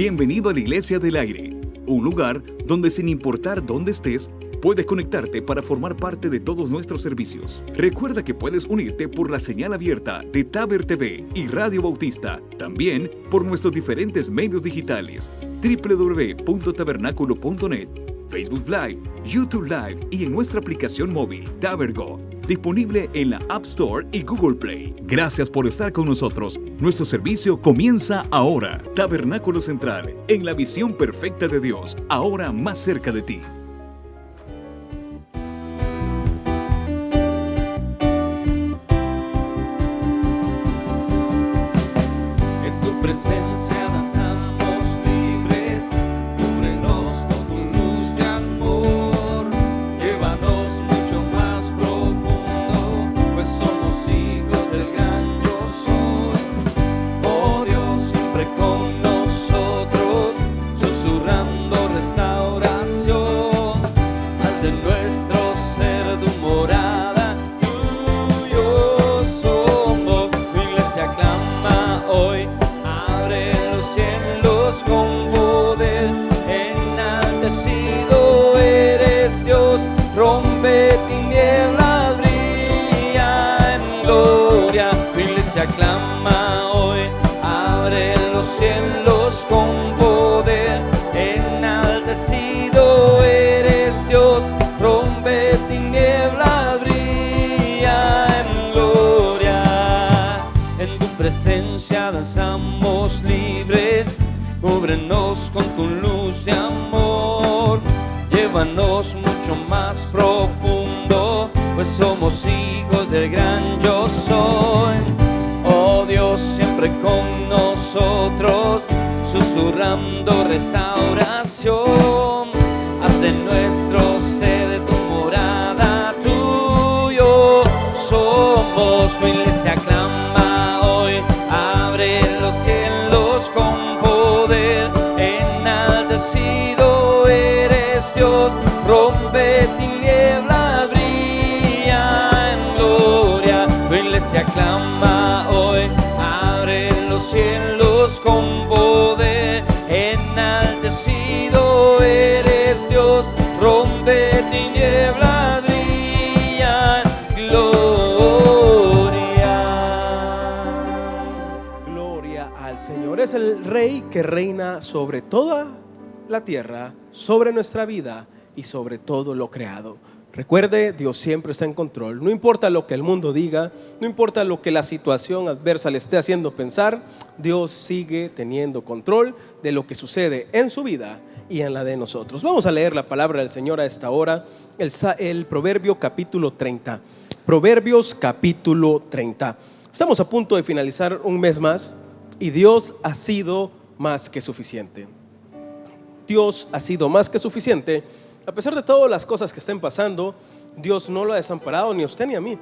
Bienvenido a la Iglesia del Aire, un lugar donde sin importar dónde estés, puedes conectarte para formar parte de todos nuestros servicios. Recuerda que puedes unirte por la señal abierta de Taber TV y Radio Bautista, también por nuestros diferentes medios digitales, www.tabernaculo.net, Facebook Live, YouTube Live y en nuestra aplicación móvil TaberGo, disponible en la App Store y Google Play. Gracias por estar con nosotros. Nuestro servicio comienza ahora. Tabernáculo Central, en la visión perfecta de Dios, ahora más cerca de ti. En tu presencia danzamos libres, cúbrenos con tu luz de amor, llévanos mucho más profundo, pues somos hijos del gran yo soy. Oh Dios, siempre con nosotros, susurrando restauración, al de nuestro ser tu morada, tuyo somos. Tu iglesia clama hoy, abre los cielos con poder, enaltecido eres Dios, rompe tinieblas, brilla en gloria. Tu iglesia clama hoy, abre los cielos con poder, enaltecido eres Dios, rompe tinieblas, brilla en gloria. En tu presencia danzamos libres, cúbrenos con tu luz de amor, llévanos mucho más profundo, pues somos hijos del gran yo soy. Oh Dios, siempre con nosotros, susurrando restauración, haz de nuestro ser tu morada, tuyo somos. Tu iglesia clama hoy, abre los cielos con poder, enaltecido eres Dios, rompe tinieblas, brilla en gloria. Tu iglesia clama hoy, abre los cielos con poder, enaltecido eres Dios, rompe tinieblas, brilla en gloria. Gloria al Señor. Es el Rey que reina sobre toda la tierra, sobre nuestra vida y sobre todo lo creado. Recuerde, Dios siempre está en control. No importa lo que el mundo diga, no importa lo que la situación adversa le esté haciendo pensar, Dios sigue teniendo control de lo que sucede en su vida y en la de nosotros. Vamos a leer la palabra del Señor a esta hora, el Proverbio capítulo 30. Proverbios capítulo 30. Estamos a punto de finalizar un mes más y Dios ha sido más que suficiente. Dios ha sido más que suficiente. A pesar de todas las cosas que estén pasando, Dios no lo ha desamparado ni a usted ni a mí.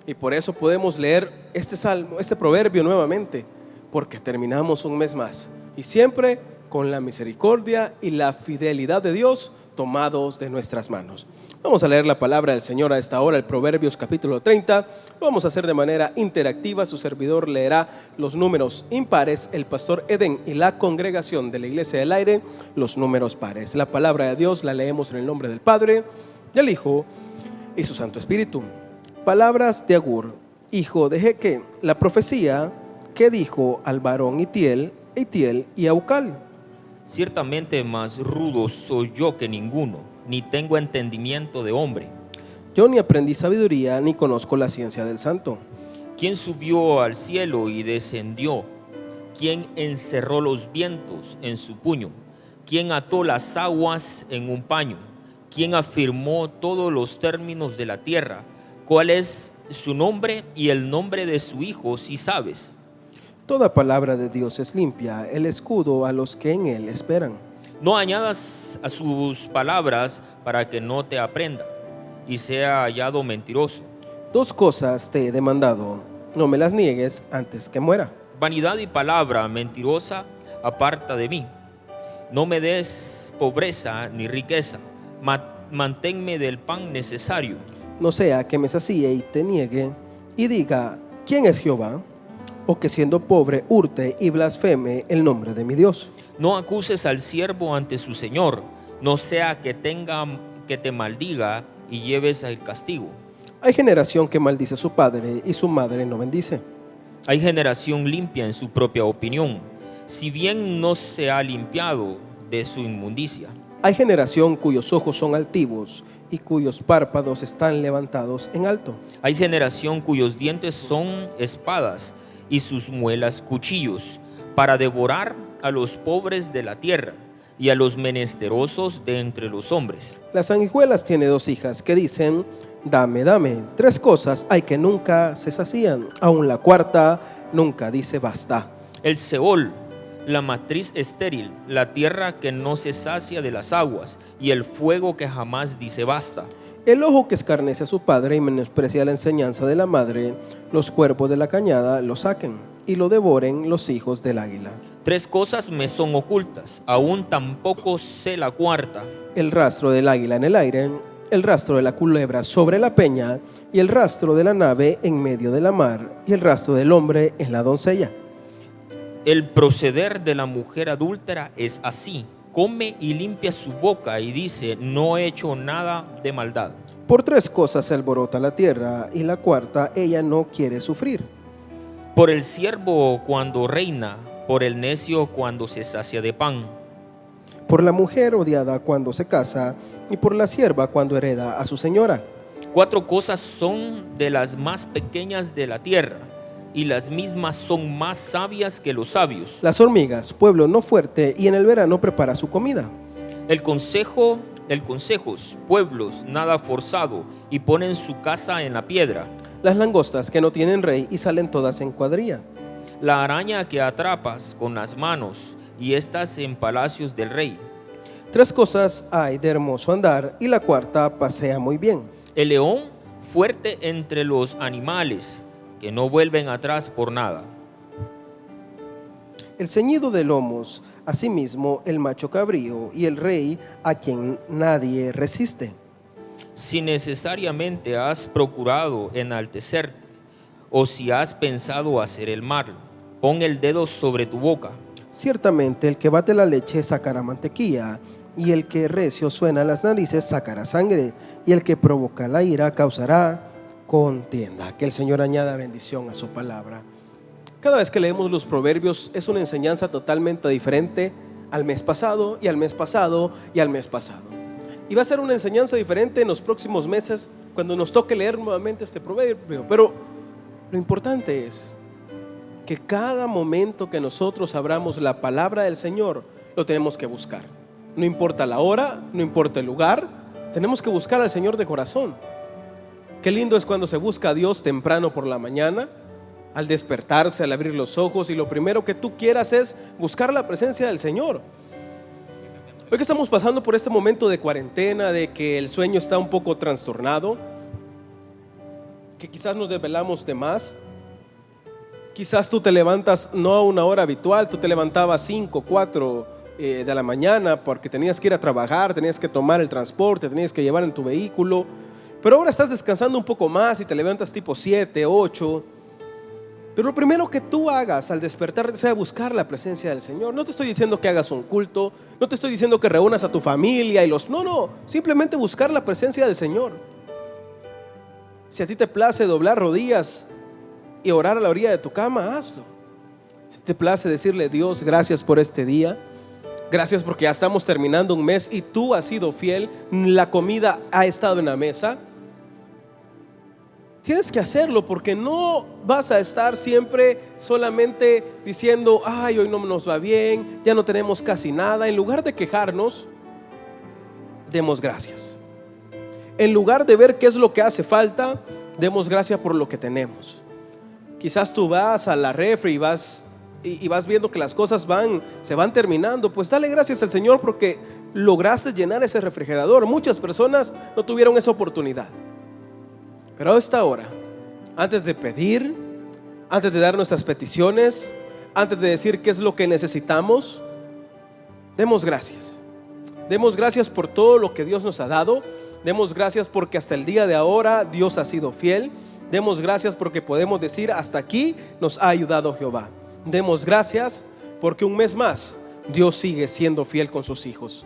Y por eso podemos leer este salmo, este proverbio nuevamente, porque terminamos un mes más. Y siempre con la misericordia y la fidelidad de Dios tomados de nuestras manos. Vamos a leer la palabra del Señor a esta hora, el Proverbios capítulo 30. Lo vamos a hacer de manera interactiva. Su servidor leerá los números impares, el pastor Edén y la congregación de la Iglesia del Aire los números pares. La palabra de Dios la leemos en el nombre del Padre, del Hijo y su Santo Espíritu. Palabras de Agur, hijo de Jeque, la profecía que dijo al varón Itiel y Aucal. Ciertamente más rudo soy yo que ninguno, ni tengo entendimiento de hombre. Yo ni aprendí sabiduría, ni conozco la ciencia del santo. ¿Quién subió al cielo y descendió? ¿Quién encerró los vientos en su puño? ¿Quién ató las aguas en un paño? ¿Quién afirmó todos los términos de la tierra? ¿Cuál es su nombre y el nombre de su hijo, si sabes? Toda palabra de Dios es limpia, el escudo a los que en él esperan. No añadas a sus palabras para que no te aprenda y sea hallado mentiroso. Dos cosas te he demandado, no me las niegues antes que muera. Vanidad y palabra mentirosa aparta de mí. No me des pobreza ni riqueza, manténme del pan necesario. No sea que me sacie y te niegue y diga, ¿quién es Jehová? o que siendo pobre hurte y blasfeme el nombre de mi Dios. No acuses al siervo ante su señor, no sea que te maldiga y lleves el castigo. Hay generación que maldice a su padre y su madre no bendice. Hay generación limpia en su propia opinión, si bien no se ha limpiado de su inmundicia. Hay generación cuyos ojos son altivos y cuyos párpados están levantados en alto. Hay generación cuyos dientes son espadas y sus muelas cuchillos, para devorar a los pobres de la tierra y a los menesterosos de entre los hombres. Las sanguijuelas tiene 2 hijas que dicen: dame, dame. 3 cosas hay que nunca se sacían, aun la cuarta nunca dice basta. El Seol, la matriz estéril, la tierra que no se sacia de las aguas, y el fuego que jamás dice basta. El ojo que escarnece a su padre y menosprecia la enseñanza de la madre, los cuerpos de la cañada lo saquen y lo devoren los hijos del águila. 3 cosas me son ocultas, aún tampoco sé la cuarta. El rastro del águila en el aire, el rastro de la culebra sobre la peña, y el rastro de la nave en medio de la mar, y el rastro del hombre en la doncella. El proceder de la mujer adúltera es así: come y limpia su boca y dice, no he hecho nada de maldad. Por 3 cosas se alborota la tierra, y la cuarta ella no quiere sufrir. Por el siervo cuando reina, por el necio cuando se sacia de pan. Por la mujer odiada cuando se casa, y por la sierva cuando hereda a su señora. 4 cosas son de las más pequeñas de la tierra, y las mismas son más sabias que los sabios. Las hormigas, pueblo no fuerte, y en el verano prepara su comida. El consejos, pueblos nada forzado, y ponen su casa en la piedra. Las langostas que no tienen rey y salen todas en cuadrilla. La araña que atrapas con las manos, y estás en palacios del rey. 3 cosas hay de hermoso andar, y la cuarta pasea muy bien. El león fuerte entre los animales, que no vuelven atrás por nada. El ceñido de lomos, asimismo el macho cabrío, y el rey a quien nadie resiste. Si necesariamente has procurado enaltecerte, o si has pensado hacer el mal, pon el dedo sobre tu boca. Ciertamente el que bate la leche sacará mantequilla, y el que recio suena las narices sacará sangre, y el que provoca la ira causará contienda. Que el Señor añada bendición a su palabra. Cada vez que leemos los proverbios es una enseñanza totalmente diferente al mes pasado, y al mes pasado, y al mes pasado. Y va a ser una enseñanza diferente en los próximos meses cuando nos toque leer nuevamente este proverbio. Pero lo importante es que cada momento que nosotros abramos la palabra del Señor, lo tenemos que buscar. No importa la hora, no importa el lugar, tenemos que buscar al Señor de corazón. Qué lindo es cuando se busca a Dios temprano por la mañana, al despertarse, al abrir los ojos, y lo primero que tú quieras es buscar la presencia del Señor. Hoy que estamos pasando por este momento de cuarentena, de que el sueño está un poco trastornado, que quizás nos desvelamos de más, quizás tú te levantas no a una hora habitual, tú te levantabas 5, 4 de la mañana porque tenías que ir a trabajar, tenías que tomar el transporte, tenías que llevar en tu vehículo, pero ahora estás descansando un poco más y te levantas tipo 7, 8. Pero lo primero que tú hagas al despertar sea buscar la presencia del Señor. No te estoy diciendo que hagas un culto, no te estoy diciendo que reúnas a tu familia y no, simplemente buscar la presencia del Señor. Si a ti te place doblar rodillas y orar a la orilla de tu cama, hazlo. Si te place decirle: Dios, gracias por este día, gracias porque ya estamos terminando un mes y tú has sido fiel, la comida ha estado en la mesa. Tienes que hacerlo, porque no vas a estar siempre solamente diciendo: ay, hoy no nos va bien, ya no tenemos casi nada. En lugar de quejarnos, demos gracias. En lugar de ver qué es lo que hace falta, demos gracias por lo que tenemos. Quizás tú vas a la refri y vas viendo que las cosas se van terminando. Pues dale gracias al Señor porque lograste llenar ese refrigerador. Muchas personas no tuvieron esa oportunidad. Pero a esta hora, antes de pedir, antes de dar nuestras peticiones, antes de decir qué es lo que necesitamos, demos gracias. Demos gracias por todo lo que Dios nos ha dado. Demos gracias porque hasta el día de ahora Dios ha sido fiel. Demos gracias porque podemos decir: hasta aquí nos ha ayudado Jehová. Demos gracias porque un mes más Dios sigue siendo fiel con sus hijos.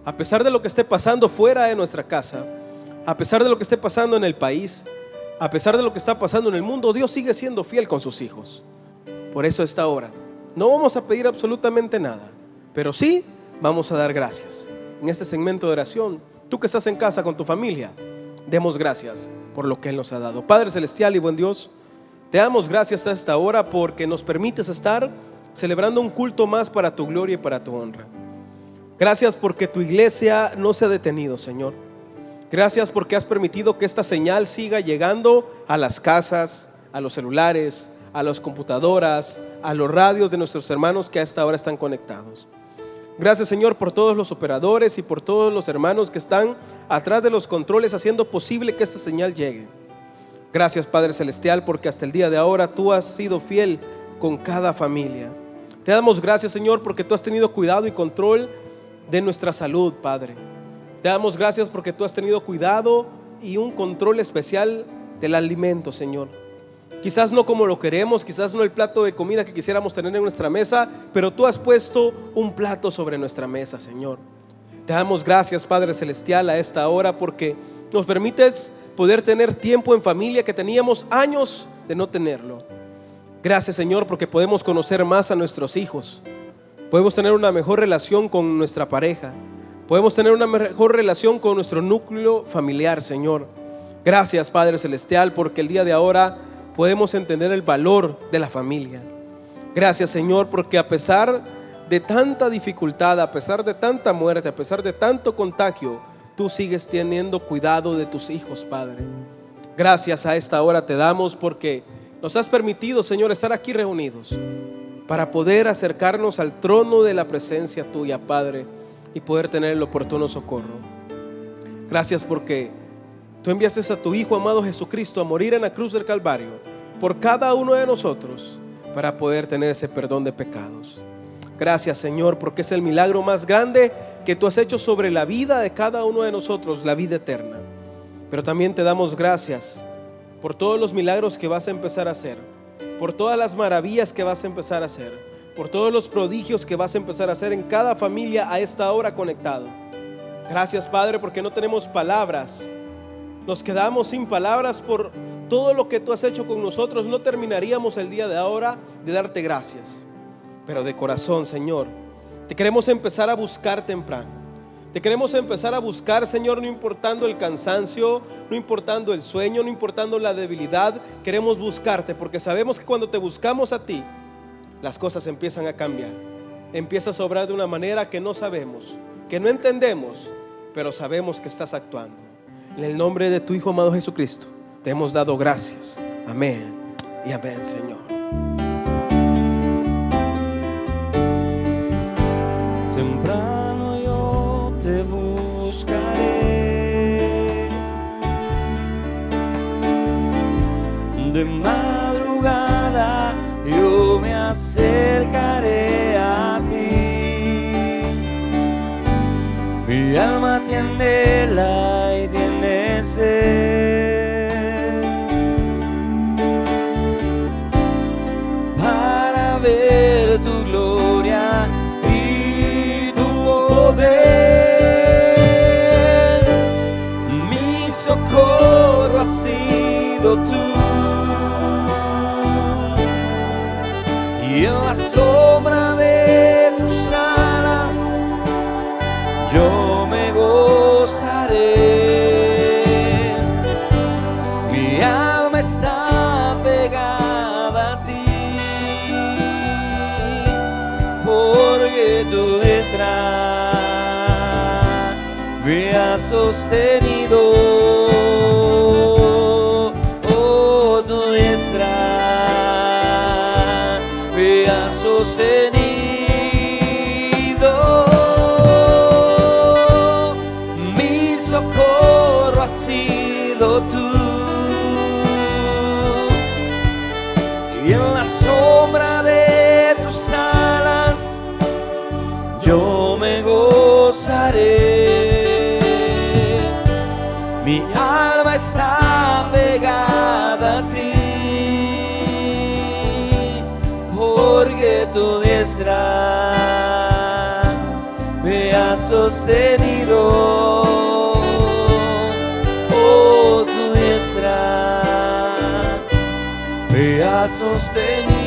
A pesar de lo que esté pasando fuera de nuestra casa, a pesar de lo que esté pasando en el país, a pesar de lo que está pasando en el mundo, Dios sigue siendo fiel con sus hijos. Por eso a esta hora no vamos a pedir absolutamente nada, pero sí vamos a dar gracias. En este segmento de oración, tú que estás en casa con tu familia, demos gracias por lo que Él nos ha dado. Padre celestial y buen Dios, te damos gracias a esta hora porque nos permites estar celebrando un culto más para tu gloria y para tu honra. Gracias porque tu iglesia no se ha detenido, Señor. Gracias porque has permitido que esta señal siga llegando a las casas, a los celulares, a las computadoras, a los radios de nuestros hermanos que a esta hora están conectados. Gracias, Señor, por todos los operadores y por todos los hermanos que están atrás de los controles haciendo posible que esta señal llegue. Gracias, Padre celestial, porque hasta el día de ahora tú has sido fiel con cada familia. Te damos gracias, Señor, porque tú has tenido cuidado y control de nuestra salud, Padre. Te damos gracias porque tú has tenido cuidado y un control especial del alimento, Señor. Quizás no como lo queremos, quizás no el plato de comida que quisiéramos tener en nuestra mesa, pero tú has puesto un plato sobre nuestra mesa, Señor. Te damos gracias, Padre celestial, a esta hora porque nos permites poder tener tiempo en familia que teníamos años de no tenerlo. Gracias, Señor, porque podemos conocer más a nuestros hijos. Podemos tener una mejor relación con nuestra pareja. Podemos tener una mejor relación con nuestro núcleo familiar, Señor. Gracias, Padre celestial, porque el día de ahora podemos entender el valor de la familia. Gracias, Señor, porque a pesar de tanta dificultad, a pesar de tanta muerte, a pesar de tanto contagio, tú sigues teniendo cuidado de tus hijos, Padre. Gracias a esta hora te damos porque nos has permitido, Señor, estar aquí reunidos para poder acercarnos al trono de la presencia tuya, Padre, y poder tener el oportuno socorro. Gracias porque tú enviaste a tu Hijo amado Jesucristo a morir en la cruz del Calvario por cada uno de nosotros para poder tener ese perdón de pecados. Gracias, Señor, porque es el milagro más grande que tú has hecho sobre la vida de cada uno de nosotros, la vida eterna. Pero también te damos gracias por todos los milagros que vas a empezar a hacer, por todas las maravillas que vas a empezar a hacer, por todos los prodigios que vas a empezar a hacer en cada familia a esta hora conectado. Gracias, Padre, porque no tenemos palabras. Nos quedamos sin palabras por todo lo que tú has hecho con nosotros. No terminaríamos el día de ahora de darte gracias. Pero de corazón, Señor, te queremos empezar a buscar temprano. Te queremos empezar a buscar, Señor, no importando el cansancio, no importando el sueño, no importando la debilidad. Queremos buscarte porque sabemos que cuando te buscamos a ti, las cosas empiezan a cambiar. Empiezas a obrar de una manera que no sabemos, que no entendemos, pero sabemos que estás actuando. En el nombre de tu Hijo amado Jesucristo, te hemos dado gracias. Amén y amén, Señor. Temprano yo te buscaré, de madrugada yo me acercaré a ti. Mi alma tiene anhela y tiene sed para ver tu gloria y tu poder. Mi socorro ha sido tú, y en la sombra de tus alas yo me gozaré. Mi alma está pegada a ti, porque tu diestra me ha sostenido. Oh, tu diestra me ha sostenido. Mi socorro ha sido tú, y en la sombra de tus alas yo me gozaré. Mi alma está pegada a ti, diestra me ha sostenido. Oh, tu diestra me ha sostenido.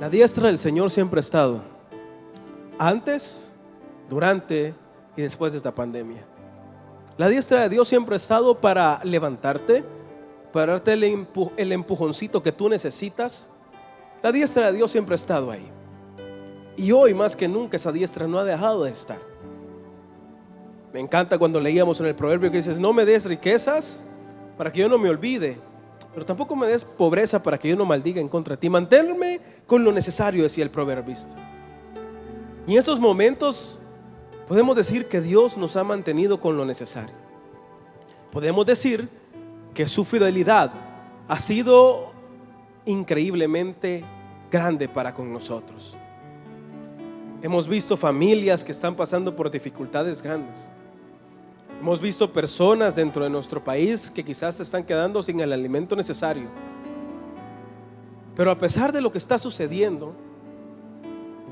La diestra del Señor siempre ha estado, antes, durante y después de esta pandemia. La diestra de Dios siempre ha estado para levantarte, para darte el empujoncito que tú necesitas. La diestra de Dios siempre ha estado ahí. Y hoy más que nunca esa diestra no ha dejado de estar. Me encanta cuando leíamos en el proverbio que dices: no me des riquezas para que yo no me olvide, pero tampoco me des pobreza para que yo no maldiga en contra de ti. Manténme con lo necesario, decía el proverbista. Y en estos momentos podemos decir que Dios nos ha mantenido con lo necesario. Podemos decir que su fidelidad ha sido increíblemente grande para con nosotros. Hemos visto familias que están pasando por dificultades grandes. Hemos visto personas dentro de nuestro país que quizás se están quedando sin el alimento necesario. Pero a pesar de lo que está sucediendo,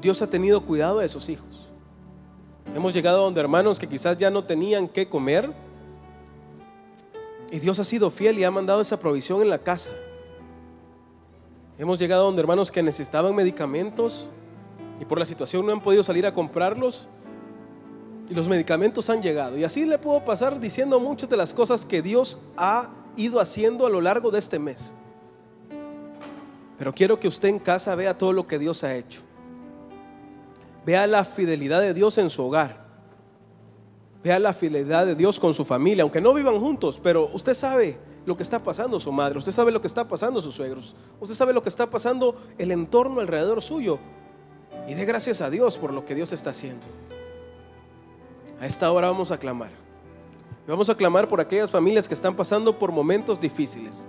Dios ha tenido cuidado de sus hijos. Hemos llegado donde hermanos que quizás ya no tenían qué comer, y Dios ha sido fiel y ha mandado esa provisión en la casa. Hemos llegado donde hermanos que necesitaban medicamentos y por la situación no han podido salir a comprarlos, y los medicamentos han llegado. Y así le puedo pasar diciendo muchas de las cosas que Dios ha ido haciendo a lo largo de este mes. Pero quiero que usted en casa vea todo lo que Dios ha hecho. Vea la fidelidad de Dios en su hogar. Vea la fidelidad de Dios con su familia, aunque no vivan juntos, pero usted sabe lo que está pasando su madre, usted sabe lo que está pasando sus suegros, usted sabe lo que está pasando el entorno alrededor suyo, y dé gracias a Dios por lo que Dios está haciendo. A esta hora vamos a clamar. Vamos a clamar por aquellas familias que están pasando por momentos difíciles.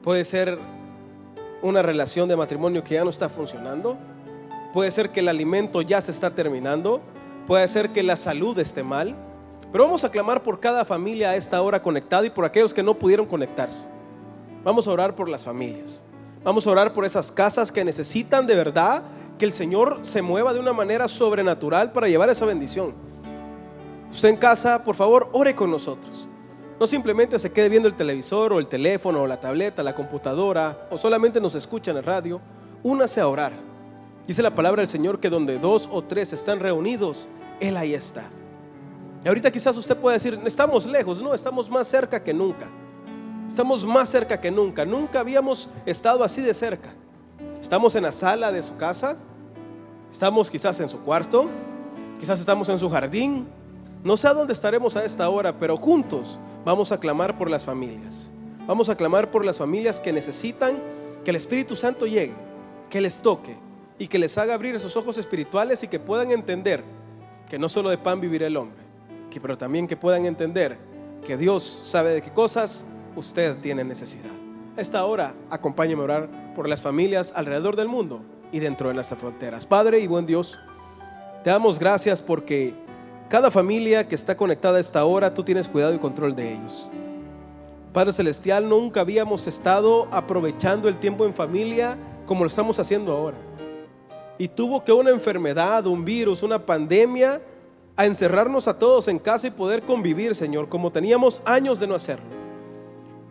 Puede ser una relación de matrimonio que ya no está funcionando. Puede ser que el alimento ya se está terminando. Puede ser que la salud esté mal. Pero vamos a clamar por cada familia a esta hora conectada y por aquellos que no pudieron conectarse. Vamos a orar por las familias. Vamos a orar por esas casas que necesitan de verdad que el Señor se mueva de una manera sobrenatural para llevar esa bendición. Usted en casa, por favor, ore con nosotros. No simplemente se quede viendo el televisor o el teléfono o la tableta, la computadora, o solamente nos escucha en el radio. Únase a orar. Dice la palabra del Señor que donde 2 o 3 están reunidos, Él ahí está. Y ahorita quizás usted pueda decir: estamos lejos. No, estamos más cerca que nunca. Estamos más cerca que nunca. Nunca habíamos estado así de cerca. Estamos en la sala de su casa. Estamos quizás en su cuarto. Quizás estamos en su jardín. No sé a dónde estaremos a esta hora, pero juntos vamos a clamar por las familias. Vamos a clamar por las familias que necesitan que el Espíritu Santo llegue, que les toque y que les haga abrir esos ojos espirituales y que puedan entender que no solo de pan vivirá el hombre, pero también que puedan entender que Dios sabe de qué cosas usted tiene necesidad. A esta hora, acompáñeme a orar por las familias alrededor del mundo y dentro de nuestras fronteras. Padre y buen Dios, te damos gracias porque cada familia que está conectada a esta hora, tú tienes cuidado y control de ellos. Padre Celestial, nunca habíamos estado aprovechando el tiempo en familia como lo estamos haciendo ahora. Y tuvo que una enfermedad, un virus, una pandemia, a encerrarnos a todos en casa y poder convivir, Señor, como teníamos años de no hacerlo.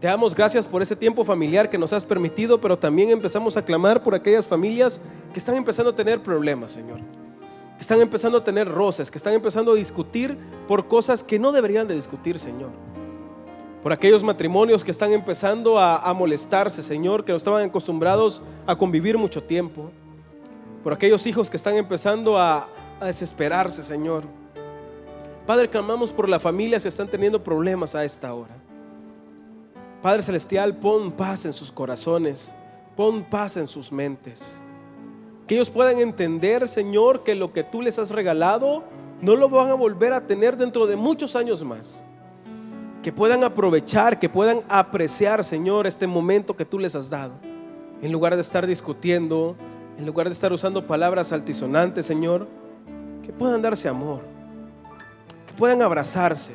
Te damos gracias por ese tiempo familiar que nos has permitido, pero también empezamos a clamar por aquellas familias que están empezando a tener problemas, Señor. Que están empezando a tener roces, que están empezando a discutir por cosas que no deberían de discutir, Señor. Por aquellos matrimonios que están empezando a molestarse, Señor, que no estaban acostumbrados a convivir mucho tiempo. Por aquellos hijos que están empezando a desesperarse, Señor. Padre, clamamos por las familias que están teniendo problemas a esta hora. Padre Celestial, pon paz en sus corazones, pon paz en sus mentes. Que ellos puedan entender, Señor, que lo que tú les has regalado no lo van a volver a tener dentro de muchos años más. Que puedan aprovechar, que puedan apreciar, Señor, este momento que tú les has dado. En lugar de estar discutiendo, en lugar de estar usando palabras altisonantes, Señor, que puedan darse amor, que puedan abrazarse,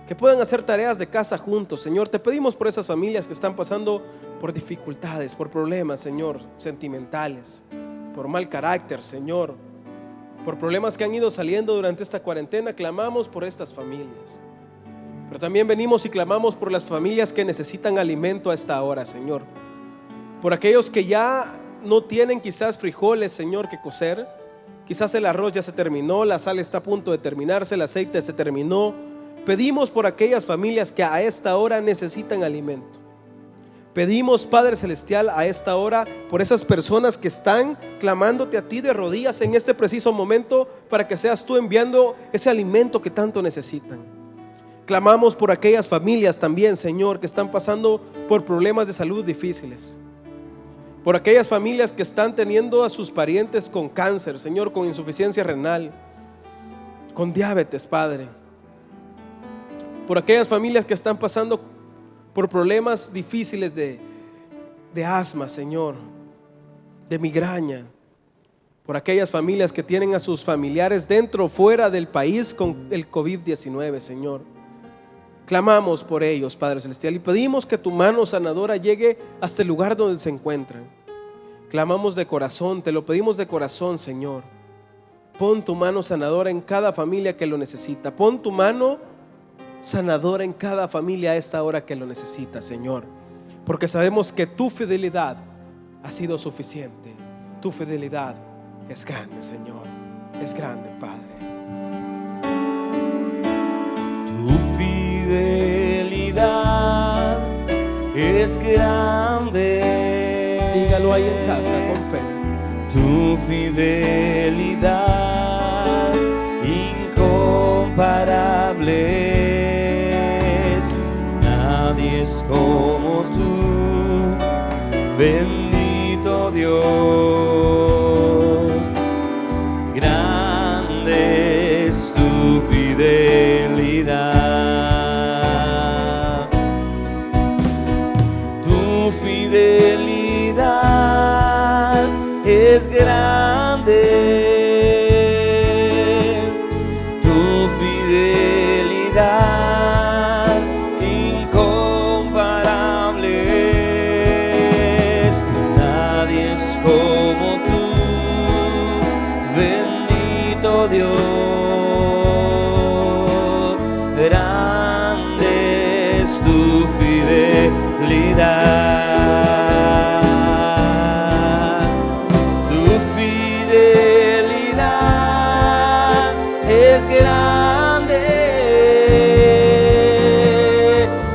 que puedan hacer tareas de casa juntos, Señor. Te pedimos por esas familias que están pasando por dificultades, por problemas, Señor, sentimentales, por mal carácter, Señor, por problemas que han ido saliendo durante esta cuarentena. Clamamos por estas familias, pero también venimos y clamamos por las familias que necesitan alimento a esta hora, Señor. Por aquellos que ya no tienen quizás frijoles, Señor, que cocer. Quizás el arroz ya se terminó, la sal está a punto de terminarse, el aceite se terminó. Pedimos por aquellas familias que a esta hora necesitan alimento. Pedimos, Padre Celestial, a esta hora por esas personas que están clamándote a ti de rodillas en este preciso momento, para que seas tú enviando ese alimento que tanto necesitan. Clamamos por aquellas familias también, Señor, que están pasando por problemas de salud difíciles. Por aquellas familias que están teniendo a sus parientes con cáncer, Señor, con insuficiencia renal, con diabetes, Padre. Por aquellas familias que están pasando por problemas difíciles de asma, Señor, de migraña. Por aquellas familias que tienen a sus familiares dentro o fuera del país con el COVID-19, Señor. Clamamos por ellos, Padre Celestial, y pedimos que tu mano sanadora llegue hasta el lugar donde se encuentran. Clamamos de corazón, te lo pedimos de corazón, Señor. Pon tu mano sanadora en cada familia que lo necesita. Pon tu mano sanadora en cada familia a esta hora que lo necesita, Señor, porque sabemos que tu fidelidad ha sido suficiente. Tu fidelidad es grande, Señor, es grande, Padre. Tu fidelidad es grande. Dígalo ahí en casa con fe. Tu fidelidad incomparable. Nadie es como tú, bendito Dios. Grande es tu fidelidad. Tu fidelidad es grande. Tu fidelidad como tú, bendito Dios. Grande es tu fidelidad. Tu fidelidad es grande.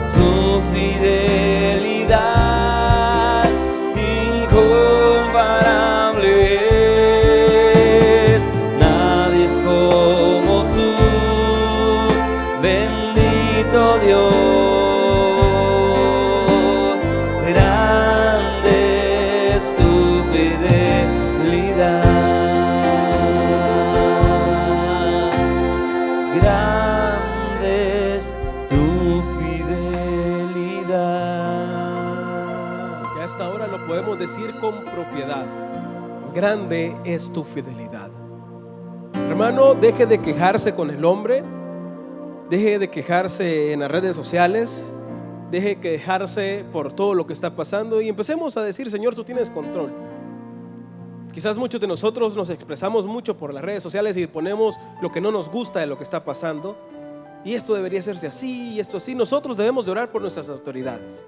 Tu fidelidad incomparable. Nadie es como tú, bendito Dios. Grande es tu fidelidad. Grande es tu fidelidad. Y a esta hora lo podemos decir con propiedad. Grande es tu fidelidad. Hermano, deje de quejarse con el hombre. Deje de quejarse en las redes sociales. Deje de quejarse por todo lo que está pasando y empecemos a decir: Señor, tú tienes control. Quizás muchos de nosotros nos expresamos mucho por las redes sociales y ponemos lo que no nos gusta de lo que está pasando. Y esto debería hacerse así y esto así. Nosotros debemos de orar por nuestras autoridades,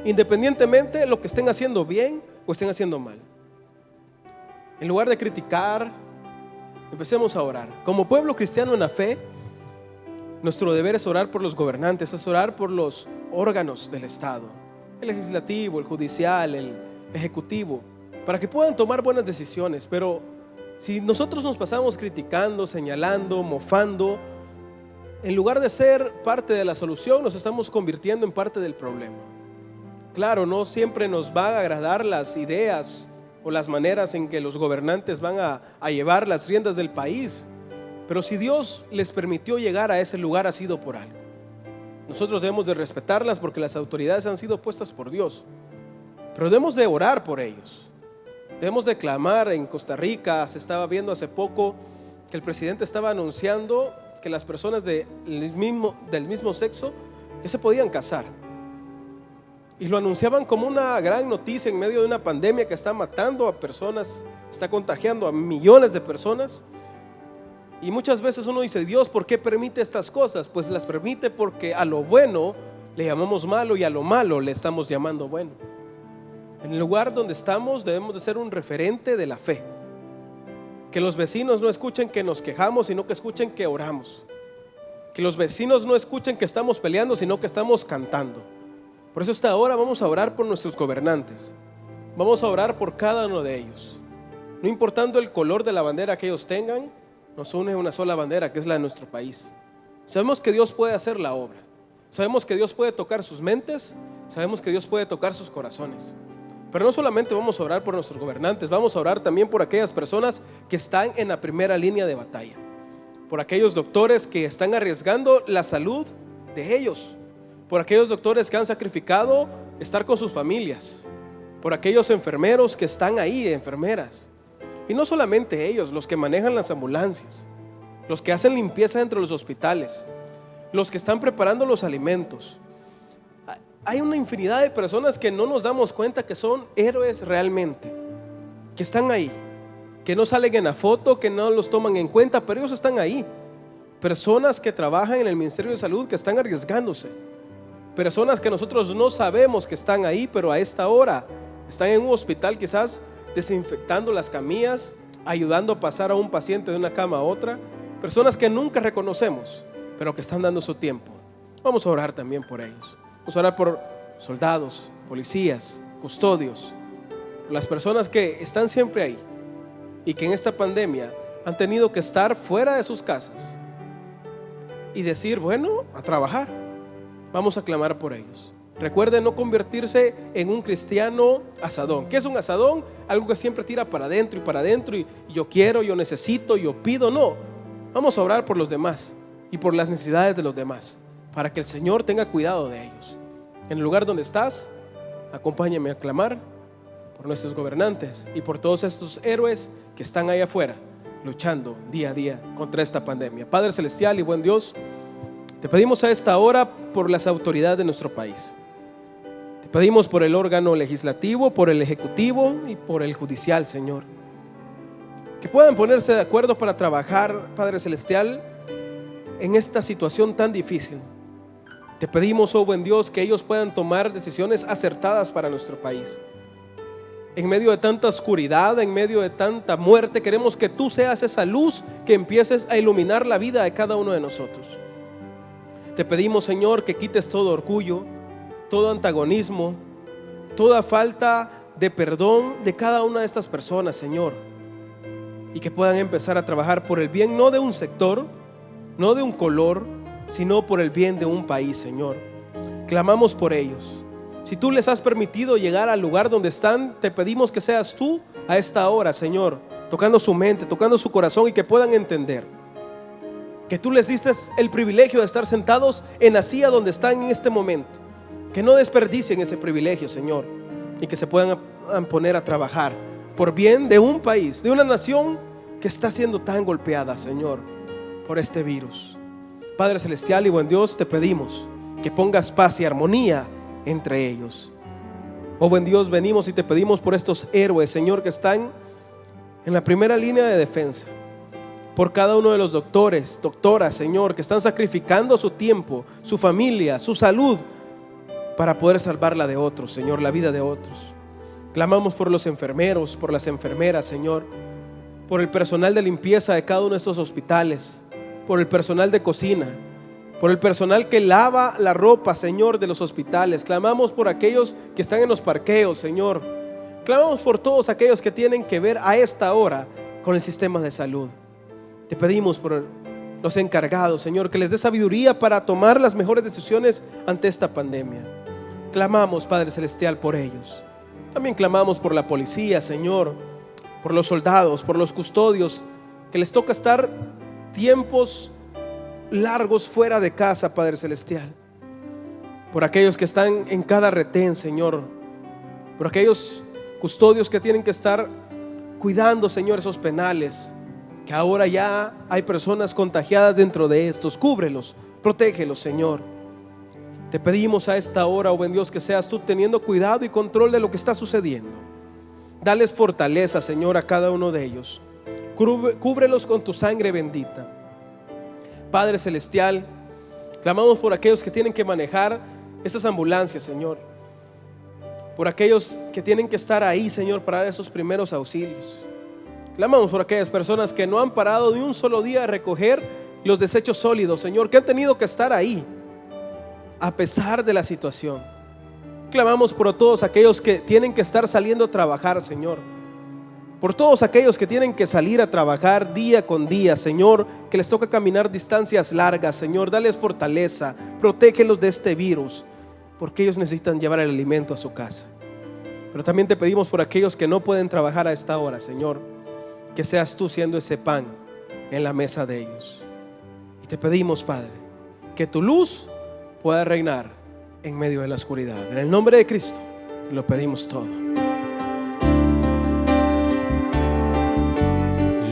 independientemente de lo que estén haciendo bien o estén haciendo mal. En lugar de criticar, empecemos a orar. Como pueblo cristiano en la fe, nuestro deber es orar por los gobernantes, es orar por los órganos del Estado, el legislativo, el judicial, el ejecutivo, para que puedan tomar buenas decisiones. Pero si nosotros nos pasamos criticando, señalando, mofando, en lugar de ser parte de la solución, nos estamos convirtiendo en parte del problema. Claro, no siempre nos va a agradar las ideas o las maneras en que los gobernantes van a llevar las riendas del país, pero si Dios les permitió llegar a ese lugar, ha sido por algo. Nosotros debemos de respetarlas porque las autoridades han sido puestas por Dios, pero debemos de orar por ellos. Debemos de clamar. En Costa Rica se estaba viendo hace poco que el presidente estaba anunciando que las personas del mismo sexo ya se podían casar. Y lo anunciaban como una gran noticia en medio de una pandemia que está matando a personas, está contagiando a millones de personas. Y muchas veces uno dice: Dios, ¿por qué permite estas cosas? Pues las permite porque a lo bueno le llamamos malo y a lo malo le estamos llamando bueno. En el lugar donde estamos debemos de ser un referente de la fe. Que los vecinos no escuchen que nos quejamos, sino que escuchen que oramos. Que los vecinos no escuchen que estamos peleando, sino que estamos cantando. Por eso esta hora vamos a orar por nuestros gobernantes. Vamos a orar por cada uno de ellos. No importando el color de la bandera que ellos tengan, nos une una sola bandera, que es la de nuestro país. Sabemos que Dios puede hacer la obra. Sabemos que Dios puede tocar sus mentes. Sabemos que Dios puede tocar sus corazones. Pero no solamente vamos a orar por nuestros gobernantes, vamos a orar también por aquellas personas que están en la primera línea de batalla. Por aquellos doctores que están arriesgando la salud de ellos. Por aquellos doctores que han sacrificado estar con sus familias. Por aquellos enfermeros que están ahí, enfermeras. Y no solamente ellos, los que manejan las ambulancias, los que hacen limpieza dentro de los hospitales, los que están preparando los alimentos. Hay una infinidad de personas que no nos damos cuenta que son héroes realmente, que están ahí, que no salen en la foto, que no los toman en cuenta, pero ellos están ahí. Personas que trabajan en el Ministerio de Salud, que están arriesgándose. Personas que nosotros no sabemos que están ahí, pero a esta hora están en un hospital, quizás desinfectando las camillas, ayudando a pasar a un paciente de una cama a otra. Personas que nunca reconocemos, pero que están dando su tiempo. Vamos a orar también por ellos. Vamos a orar por soldados, policías, custodios, por las personas que están siempre ahí y que en esta pandemia han tenido que estar fuera de sus casas y decir: bueno, a trabajar. Vamos a clamar por ellos. Recuerde no convertirse en un cristiano asadón. ¿Qué es un asadón? Algo que siempre tira para adentro y yo quiero, yo necesito, yo pido. No, vamos a orar por los demás y por las necesidades de los demás, para que el Señor tenga cuidado de ellos. En el lugar donde estás, acompáñame a clamar por nuestros gobernantes y por todos estos héroes que están ahí afuera luchando día a día contra esta pandemia. Padre celestial y buen Dios, te pedimos a esta hora por las autoridades de nuestro país. Te pedimos por el órgano legislativo, por el ejecutivo y por el judicial, Señor, que puedan ponerse de acuerdo para trabajar, Padre celestial, en esta situación tan difícil. Te pedimos, oh buen Dios, que ellos puedan tomar decisiones acertadas para nuestro país. En medio de tanta oscuridad, en medio de tanta muerte, queremos que tú seas esa luz que empieces a iluminar la vida de cada uno de nosotros. Te pedimos, Señor, que quites todo orgullo, todo antagonismo, toda falta de perdón de cada una de estas personas, Señor, y que puedan empezar a trabajar por el bien, no de un sector, no de un color, sino por el bien de un país, Señor. Clamamos por ellos. Si tú les has permitido llegar al lugar donde están, te pedimos que seas tú a esta hora, Señor, tocando su mente, tocando su corazón, y que puedan entender que tú les diste el privilegio de estar sentados en la silla donde están en este momento. Que no desperdicien ese privilegio, Señor, y que se puedan poner a trabajar por bien de un país, de una nación que está siendo tan golpeada, Señor, por este virus. Padre celestial y buen Dios, te pedimos que pongas paz y armonía entre ellos. Oh buen Dios, venimos y te pedimos por estos héroes, Señor, que están en la primera línea de defensa. Por cada uno de los doctores, doctoras, Señor, que están sacrificando su tiempo, su familia, su salud, para poder salvar la de otros, Señor, la vida de otros. Clamamos por los enfermeros, por las enfermeras, Señor, por el personal de limpieza de cada uno de estos hospitales, por el personal de cocina, por el personal que lava la ropa, Señor, de los hospitales. Clamamos por aquellos que están en los parqueos, Señor. Clamamos por todos aquellos que tienen que ver a esta hora con el sistema de salud. Te pedimos por los encargados, Señor, que les dé sabiduría para tomar las mejores decisiones ante esta pandemia. Clamamos, Padre celestial, por ellos. También clamamos por la policía, Señor, por los soldados, por los custodios, que les toca estar tiempos largos fuera de casa, Padre celestial. Por aquellos que están en cada retén, Señor, por aquellos custodios que tienen que estar cuidando, Señor, esos penales, que ahora ya hay personas contagiadas dentro de estos. Cúbrelos, protégelos, Señor. Te pedimos a esta hora, oh buen Dios, que seas tú teniendo cuidado y control de lo que está sucediendo. Dales fortaleza, Señor, a cada uno de ellos. Cúbrelos con tu sangre bendita. Padre celestial, clamamos por aquellos que tienen que manejar estas ambulancias, Señor. Por aquellos que tienen que estar ahí, Señor, para dar esos primeros auxilios. Clamamos por aquellas personas que no han parado ni un solo día a recoger los desechos sólidos, Señor, que han tenido que estar ahí a pesar de la situación. Clamamos por todos aquellos que tienen que estar saliendo a trabajar, Señor. Por todos aquellos que tienen que salir a trabajar día con día, Señor, que les toca caminar distancias largas, Señor, dales fortaleza, protégelos de este virus, porque ellos necesitan llevar el alimento a su casa. Pero también te pedimos por aquellos que no pueden trabajar a esta hora, Señor, que seas tú siendo ese pan en la mesa de ellos. Y te pedimos, Padre, que tu luz pueda reinar en medio de la oscuridad. En el nombre de Cristo lo pedimos todo.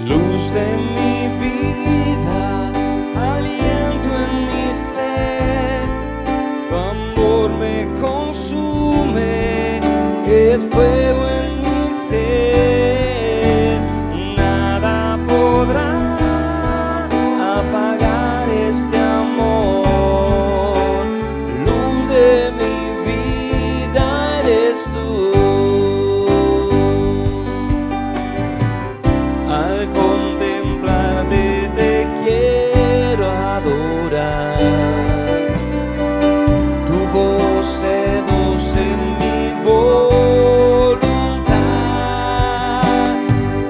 Luz de mi vida, aliento en mi ser, tu amor me consume, es fuego en mi ser, nada podrá apagar este amor. Luz de mi vida eres tú. Al contemplarte te quiero adorar. Tu voz seduce mi voluntad.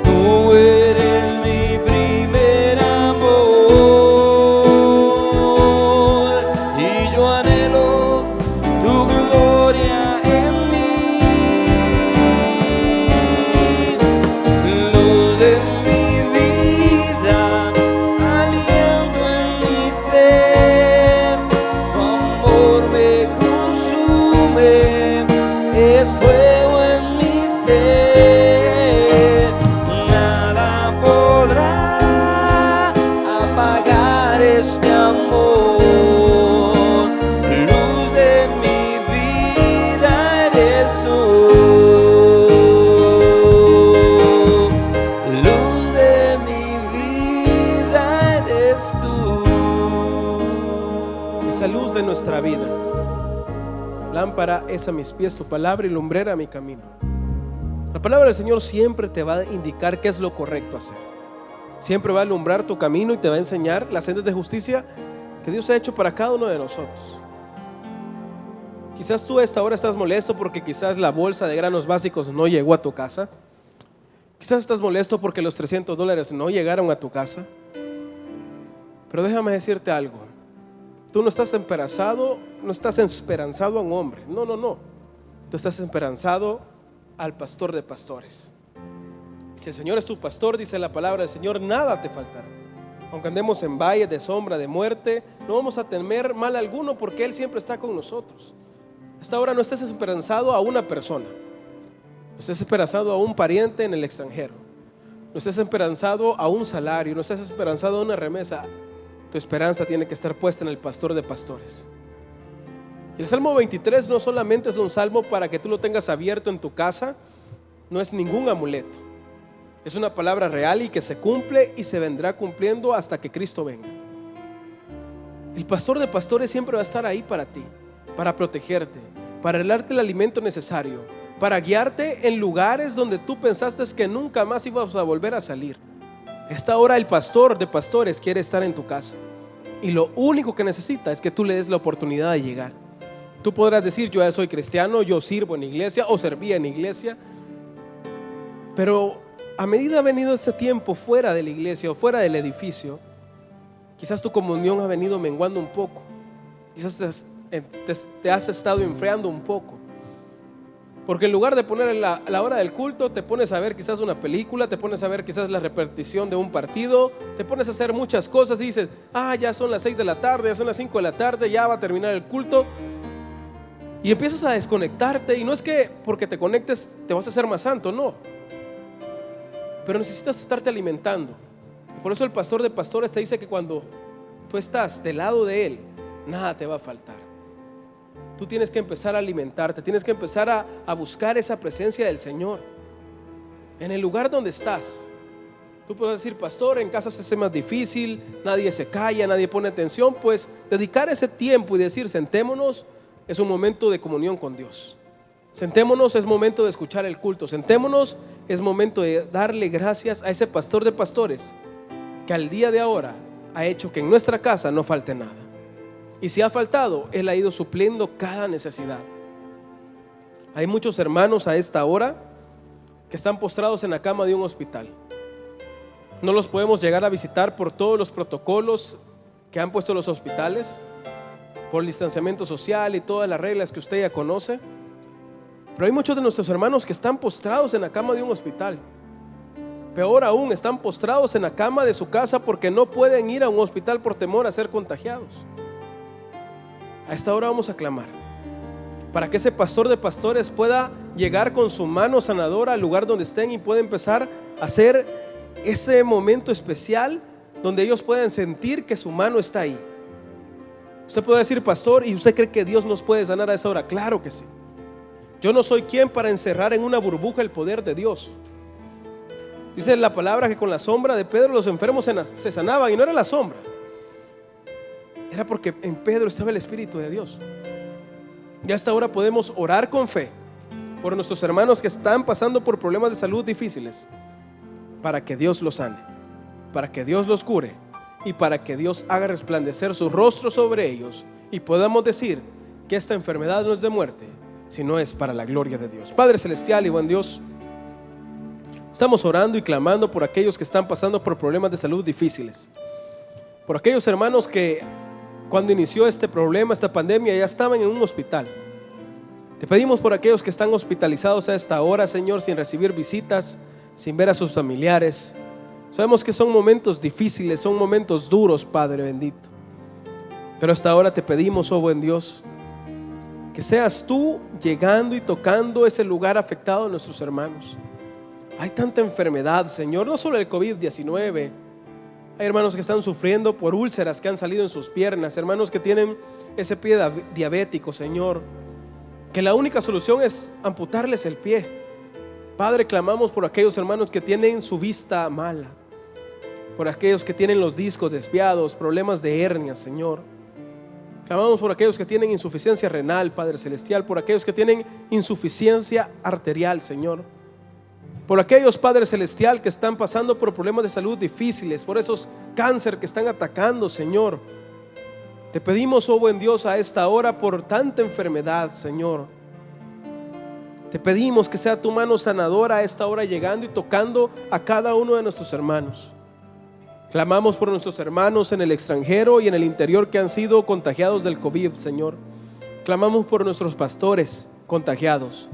Tú eres mi primer amor y yo anhelo tu gloria en mí. Luz de mi vida, aliento en mi ser, tu amor me consume, es fuego en mi ser, nada podrá apagar este amor. Luz de mi vida eres tú. Luz de mi vida eres tú. Esa luz de nuestra vida. Lámpara es a mis pies tu palabra y lumbrera a mi camino. La palabra del Señor siempre te va a indicar qué es lo correcto hacer. Siempre va a alumbrar tu camino y te va a enseñar las sendas de justicia que Dios ha hecho para cada uno de nosotros. Quizás tú a esta hora estás molesto porque quizás la bolsa de granos básicos no llegó a tu casa. Quizás estás molesto porque los $300 no llegaron a tu casa. Pero déjame decirte algo. Tú no estás esperanzado a un hombre. No. Tú estás esperanzado al pastor de pastores. Si el Señor es tu pastor, dice la palabra del Señor, nada te faltará. Aunque andemos en valle de sombra de muerte, no vamos a temer mal alguno porque Él siempre está con nosotros. Hasta ahora no estés esperanzado a una persona. No estés esperanzado a un pariente en el extranjero. No estés esperanzado a un salario. No estés esperanzado a una remesa. Tu esperanza tiene que estar puesta en el pastor de pastores. Y el Salmo 23 no solamente es un salmo para que tú lo tengas abierto en tu casa. No es ningún amuleto. Es una palabra real y que se cumple y se vendrá cumpliendo hasta que Cristo venga. El pastor de pastores siempre va a estar ahí para ti, para protegerte, para darte el alimento necesario, para guiarte en lugares donde tú pensaste que nunca más ibas a volver a salir. Esta hora el pastor de pastores quiere estar en tu casa y lo único que necesita es que tú le des la oportunidad de llegar. Tú podrás decir, yo ya soy cristiano, yo sirvo en iglesia o servía en iglesia, pero a medida ha venido este tiempo fuera de la iglesia o fuera del edificio, quizás tu comunión ha venido menguando un poco, quizás te has estado enfriando un poco. Porque en lugar de poner la hora del culto, te pones a ver quizás una película, te pones a ver quizás la repetición de un partido, te pones a hacer muchas cosas y dices, ya son las 6 de la tarde, ya son las 5 de la tarde, ya va a terminar el culto. Y empiezas a desconectarte, y no es que porque te conectes te vas a hacer más santo, no. Pero necesitas estarte alimentando. Por eso el pastor de pastores te dice que cuando tú estás del lado de Él, nada te va a faltar. Tú tienes que empezar a alimentarte, tienes que empezar a buscar esa presencia del Señor en el lugar donde estás. Tú puedes decir, pastor, en casa se hace más difícil, nadie se calla, nadie pone atención. Pues dedicar ese tiempo y decir, sentémonos, es un momento de comunión con Dios. Sentémonos, es momento de escuchar el culto. Sentémonos, es momento de darle gracias a ese pastor de pastores que al día de ahora ha hecho que en nuestra casa no falte nada. Y si ha faltado, Él ha ido supliendo cada necesidad. Hay muchos hermanos a esta hora que están postrados en la cama de un hospital. No los podemos llegar a visitar por todos los protocolos que han puesto los hospitales, por el distanciamiento social y todas las reglas que usted ya conoce. Pero hay muchos de nuestros hermanos que están postrados en la cama de un hospital. Peor aún, están postrados en la cama de su casa porque no pueden ir a un hospital por temor a ser contagiados. A esta hora vamos a clamar para que ese pastor de pastores pueda llegar con su mano sanadora al lugar donde estén y pueda empezar a hacer ese momento especial donde ellos puedan sentir que su mano está ahí. Usted podrá decir, pastor, ¿y usted cree que Dios nos puede sanar a esa hora? Claro que sí. Yo no soy quien para encerrar en una burbuja el poder de Dios. Dice la palabra que con la sombra de Pedro los enfermos se sanaban, y no era la sombra, era porque en Pedro estaba el Espíritu de Dios. Y hasta ahora podemos orar con fe por nuestros hermanos que están pasando por problemas de salud difíciles, para que Dios los sane, para que Dios los cure y para que Dios haga resplandecer su rostro sobre ellos y podamos decir que esta enfermedad no es de muerte, sino es para la gloria de Dios. Padre celestial y buen Dios, estamos orando y clamando por aquellos que están pasando por problemas de salud difíciles, por aquellos hermanos que cuando inició este problema, esta pandemia, ya estaban en un hospital. Te pedimos por aquellos que están hospitalizados a esta hora, Señor, sin recibir visitas, sin ver a sus familiares. Sabemos que son momentos difíciles, son momentos duros, Padre bendito. Pero hasta ahora te pedimos, oh buen Dios, que seas tú llegando y tocando ese lugar afectado de nuestros hermanos. Hay tanta enfermedad, Señor, no solo el COVID-19. Hay hermanos que están sufriendo por úlceras que han salido en sus piernas, hermanos que tienen ese pie diabético, Señor, que la única solución es amputarles el pie. Padre, clamamos por aquellos hermanos que tienen su vista mala, por aquellos que tienen los discos desviados, problemas de hernia, Señor. Clamamos por aquellos que tienen insuficiencia renal, Padre celestial, por aquellos que tienen insuficiencia arterial, Señor. Por aquellos, Padre celestial, que están pasando por problemas de salud difíciles, por esos cáncer que están atacando, Señor. Te pedimos, oh buen Dios, a esta hora por tanta enfermedad, Señor. Te pedimos que sea tu mano sanadora a esta hora llegando y tocando a cada uno de nuestros hermanos. Clamamos por nuestros hermanos en el extranjero y en el interior que han sido contagiados del COVID, Señor. Clamamos por nuestros pastores contagiados.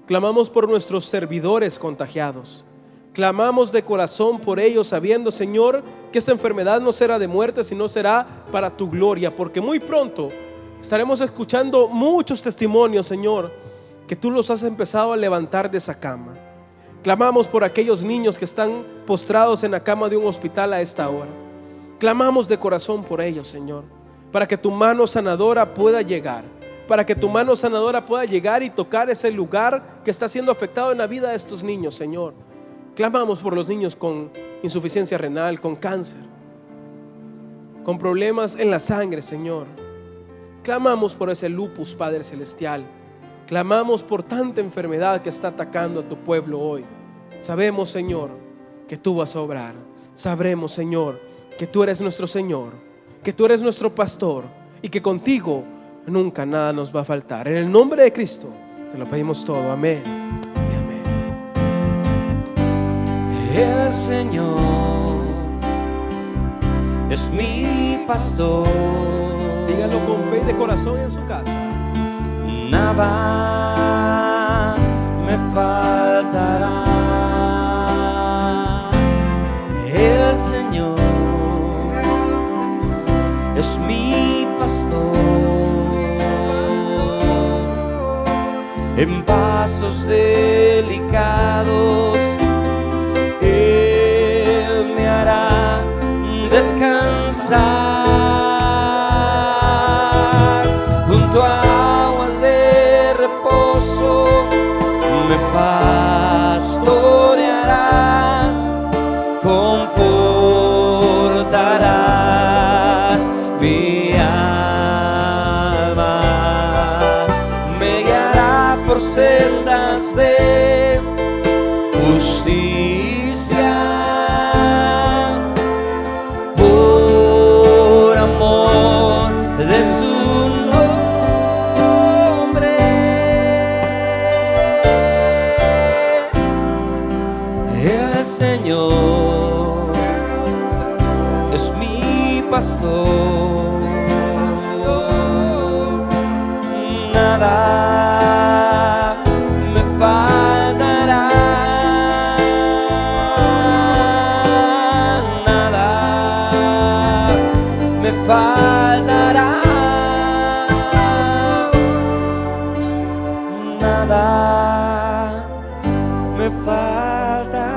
Clamamos por nuestros servidores contagiados. Clamamos de corazón por ellos, sabiendo, Señor, que esta enfermedad no será de muerte, sino será para tu gloria, porque muy pronto estaremos escuchando muchos testimonios, Señor, que tú los has empezado a levantar de esa cama. Clamamos por aquellos niños que están postrados en la cama de un hospital a esta hora. Clamamos de corazón por ellos, Señor, para que tu mano sanadora pueda llegar, para que tu mano sanadora pueda llegar y tocar ese lugar que está siendo afectado en la vida de estos niños, Señor. Clamamos por los niños con insuficiencia renal, con cáncer, con problemas en la sangre, Señor. Clamamos por ese lupus, Padre celestial. Clamamos por tanta enfermedad que está atacando a tu pueblo hoy. Sabemos, Señor, que tú vas a obrar. Sabremos, Señor, que tú eres nuestro Señor, que tú eres nuestro pastor y que contigo nunca nada nos va a faltar. En el nombre de Cristo te lo pedimos todo. Amén y amén. El Señor es mi pastor. Dígalo con fe y de corazón en su casa. Nada me faltará. El Señor es mi pastor. En pasos delicados Él me hará descansar junto a aguas de reposo, me pastoreará, confortarás mi alma, me guiará por sendas de justicia, por amor de su nombre. El Señor es mi pastor, nada me faltará, nada me faltará, nada me faltará.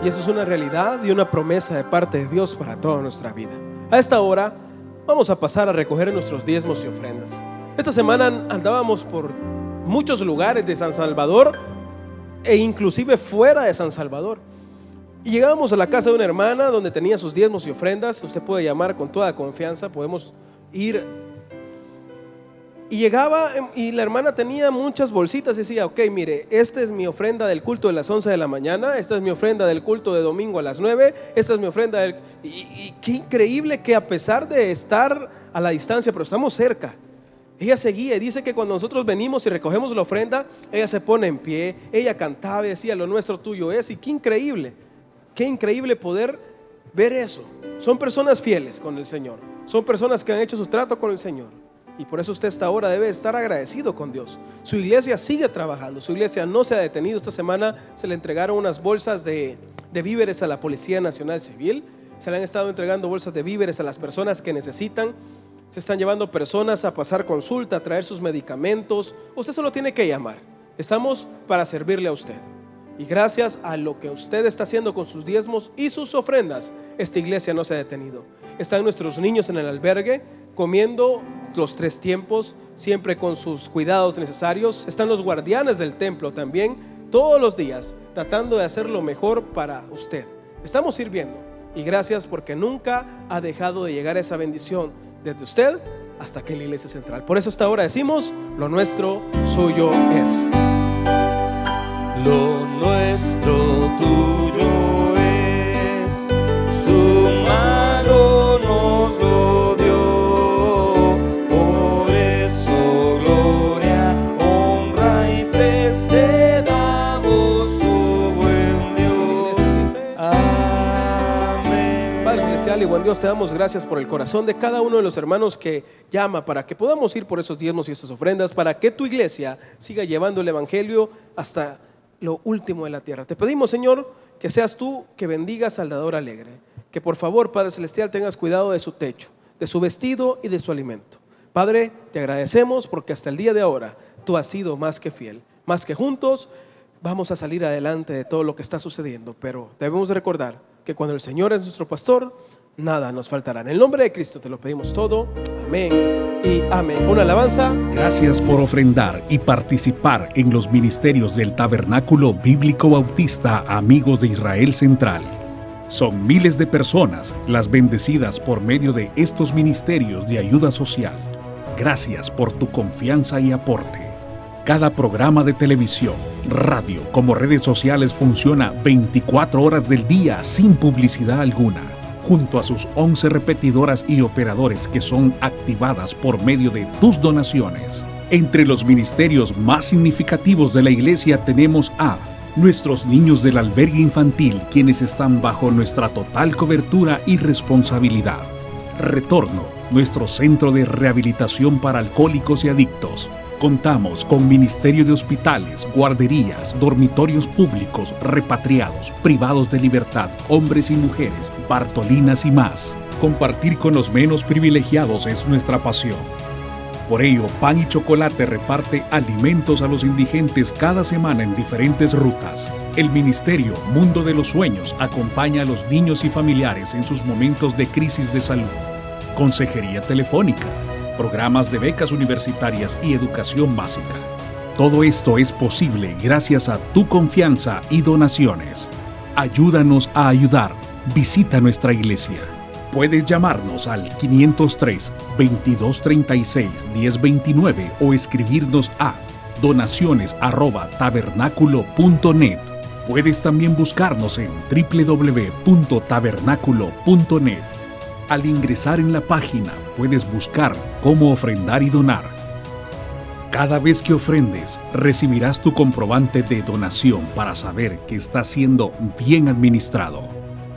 Y eso es una realidad y una promesa de parte de Dios para toda nuestra vida. A esta hora vamos a pasar a recoger nuestros diezmos y ofrendas. Esta semana andábamos por muchos lugares de San Salvador e inclusive fuera de San Salvador. Y llegábamos a la casa de una hermana donde tenía sus diezmos y ofrendas. Usted puede llamar con toda confianza, podemos ir. Y llegaba y la hermana tenía muchas bolsitas y decía, ok, mire, esta es mi ofrenda del culto de las 11 de la mañana, esta es mi ofrenda del culto de domingo a las 9, esta es mi ofrenda del... Y qué increíble que a pesar de estar a la distancia, pero estamos cerca, ella seguía y dice que cuando nosotros venimos y recogemos la ofrenda, ella se pone en pie, ella cantaba y decía, lo nuestro tuyo es. Y qué increíble poder ver eso. Son personas fieles con el Señor, son personas que han hecho su trato con el Señor. Y por eso usted esta hora debe estar agradecido con Dios. Su iglesia sigue trabajando, su iglesia no se ha detenido. Esta semana se le entregaron unas bolsas de víveres a la Policía Nacional Civil. Se le han estado entregando bolsas de víveres a las personas que necesitan. Se están llevando personas a pasar consulta, a traer sus medicamentos. Usted solo tiene que llamar. Estamos para servirle a usted. Y gracias a lo que usted está haciendo con sus diezmos y sus ofrendas, esta iglesia no se ha detenido. Están nuestros niños en el albergue comiendo los 3 tiempos, siempre con sus cuidados necesarios. Están los guardianes del templo también, todos los días, tratando de hacer lo mejor para usted. Estamos sirviendo y gracias porque nunca ha dejado de llegar esa bendición desde usted hasta que la iglesia central. Por eso hasta ahora decimos, lo nuestro suyo es. Lo nuestro tuyo es, tu mano nos lo dio, por eso gloria, honra y te damos, oh buen Dios. Amén. Padre celestial y buen Dios, te damos gracias por el corazón de cada uno de los hermanos que llama para que podamos ir por esos diezmos y esas ofrendas, para que tu iglesia siga llevando el evangelio hasta lo último de la tierra. Te pedimos, Señor, que seas tú que bendigas al dador alegre, que por favor, Padre celestial, tengas cuidado de su techo, de su vestido y de su alimento. Padre, te agradecemos porque hasta el día de ahora tú has sido más que fiel, más que juntos vamos a salir adelante de todo lo que está sucediendo, pero debemos recordar que cuando el Señor es nuestro pastor, nada nos faltará. En el nombre de Cristo te lo pedimos todo. Amén y amén. Una alabanza. Gracias por ofrendar y participar en los ministerios del Tabernáculo Bíblico Bautista Amigos de Israel Central. Son miles de personas las bendecidas por medio de estos ministerios de ayuda social. Gracias por tu confianza y aporte. Cada programa de televisión, radio como redes sociales funciona 24 horas del día sin publicidad alguna, junto a sus 11 repetidoras y operadores que son activadas por medio de tus donaciones. Entre los ministerios más significativos de la iglesia tenemos a nuestros niños del albergue infantil, quienes están bajo nuestra total cobertura y responsabilidad. Retorno, nuestro centro de rehabilitación para alcohólicos y adictos. Contamos con ministerio de hospitales, guarderías, dormitorios públicos, repatriados, privados de libertad, hombres y mujeres, Bartolinas y más. Compartir con los menos privilegiados es nuestra pasión. Por ello, Pan y Chocolate reparte alimentos a los indigentes cada semana en diferentes rutas. El Ministerio Mundo de los Sueños acompaña a los niños y familiares en sus momentos de crisis de salud. Consejería telefónica, programas de becas universitarias y educación básica. Todo esto es posible gracias a tu confianza y donaciones. Ayúdanos a ayudar. Visita nuestra iglesia. Puedes llamarnos al 503-2236-1029 o escribirnos a donaciones@tabernaculo.net. Puedes también buscarnos en www.tabernaculo.net. Al ingresar en la página puedes buscar cómo ofrendar y donar. Cada vez que ofrendes, recibirás tu comprobante de donación para saber que está siendo bien administrado.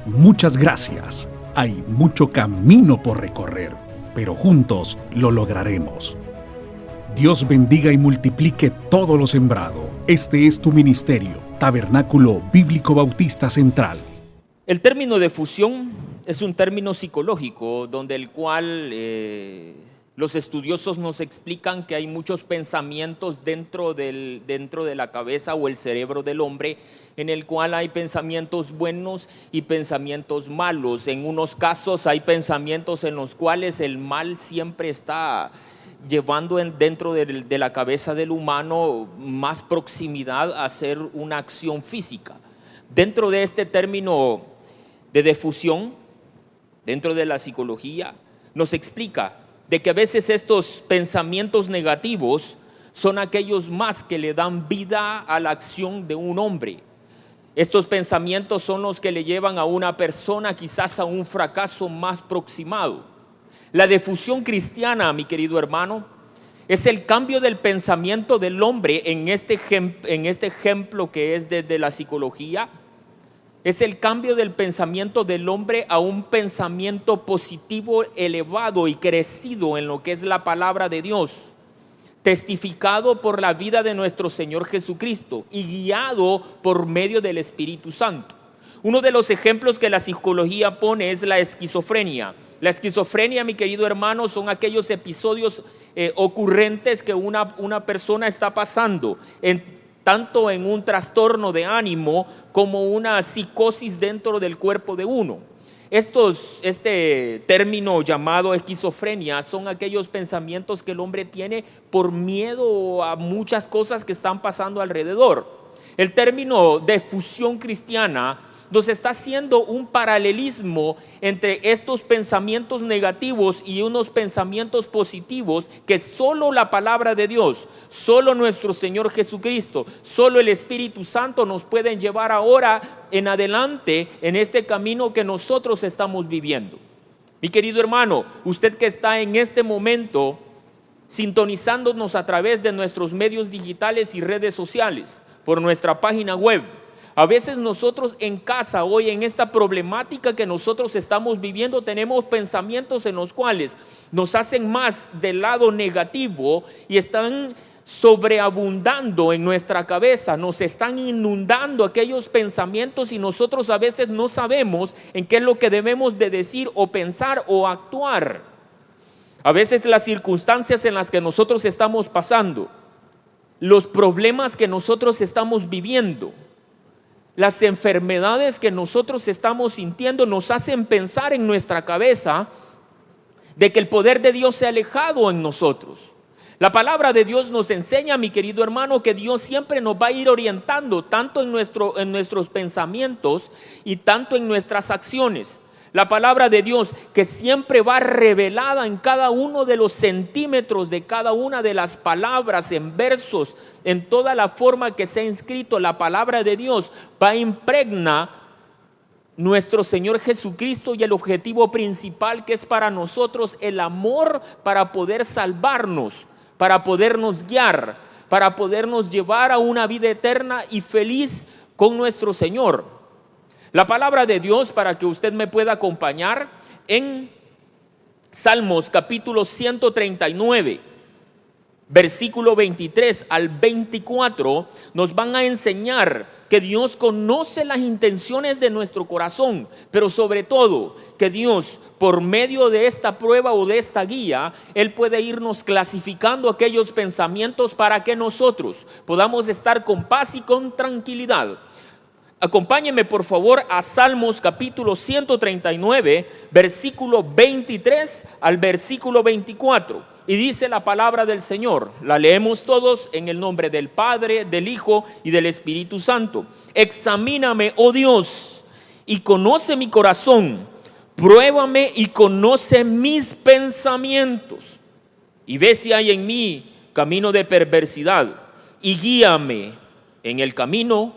Muchas gracias. Hay mucho camino por recorrer, pero juntos lo lograremos. Dios bendiga y multiplique todo lo sembrado. Este es tu ministerio, Tabernáculo Bíblico Bautista Central. El término de fusión es un término psicológico donde el cual los estudiosos nos explican que hay muchos pensamientos dentro de la cabeza o el cerebro del hombre, en el cual hay pensamientos buenos y pensamientos malos. En unos casos hay pensamientos en los cuales el mal siempre está llevando dentro de la cabeza del humano más proximidad a hacer una acción física. Dentro de este término de defusión, dentro de la psicología, nos explica de que a veces estos pensamientos negativos son aquellos más que le dan vida a la acción de un hombre. Estos pensamientos son los que le llevan a una persona quizás a un fracaso más proximado. La defusión cristiana, mi querido hermano, es el cambio del pensamiento del hombre en este ejemplo que es desde la psicología. Es el cambio del pensamiento del hombre a un pensamiento positivo, elevado y crecido en lo que es la palabra de Dios, testificado por la vida de nuestro Señor Jesucristo y guiado por medio del Espíritu Santo. Uno de los ejemplos que la psicología pone es la esquizofrenia. La esquizofrenia, mi querido hermano, son aquellos episodios ocurrentes que una persona está pasando, tanto en un trastorno de ánimo como una psicosis dentro del cuerpo de uno. Este término llamado esquizofrenia son aquellos pensamientos que el hombre tiene por miedo a muchas cosas que están pasando alrededor. El término de fusión cristiana nos está haciendo un paralelismo entre estos pensamientos negativos y unos pensamientos positivos que solo la palabra de Dios, solo nuestro Señor Jesucristo, solo el Espíritu Santo nos pueden llevar ahora en adelante en este camino que nosotros estamos viviendo. Mi querido hermano, usted que está en este momento sintonizándonos a través de nuestros medios digitales y redes sociales, por nuestra página web, a veces nosotros en casa, hoy en esta problemática que nosotros estamos viviendo, tenemos pensamientos en los cuales nos hacen más del lado negativo y están sobreabundando en nuestra cabeza, nos están inundando aquellos pensamientos y nosotros a veces no sabemos en qué es lo que debemos de decir o pensar o actuar. A veces las circunstancias en las que nosotros estamos pasando, los problemas que nosotros estamos viviendo, las enfermedades que nosotros estamos sintiendo nos hacen pensar en nuestra cabeza de que el poder de Dios se ha alejado en nosotros. La palabra de Dios nos enseña, mi querido hermano, que Dios siempre nos va a ir orientando tanto en nuestros pensamientos y tanto en nuestras acciones. La palabra de Dios que siempre va revelada en cada uno de los centímetros de cada una de las palabras, en versos, en toda la forma que se ha inscrito la palabra de Dios, va a impregnar nuestro Señor Jesucristo y el objetivo principal que es para nosotros el amor para poder salvarnos, para podernos guiar, para podernos llevar a una vida eterna y feliz con nuestro Señor. La palabra de Dios, para que usted me pueda acompañar, en Salmos capítulo 139, versículo 23 al 24, nos van a enseñar que Dios conoce las intenciones de nuestro corazón, pero sobre todo que Dios, por medio de esta prueba o de esta guía, Él puede irnos clasificando aquellos pensamientos para que nosotros podamos estar con paz y con tranquilidad. Acompáñenme por favor a Salmos capítulo 139, versículo 23 al versículo 24. Y dice la palabra del Señor, la leemos todos en el nombre del Padre, del Hijo y del Espíritu Santo. Examíname, oh Dios, y conoce mi corazón, pruébame y conoce mis pensamientos, y ve si hay en mí camino de perversidad, y guíame en el camino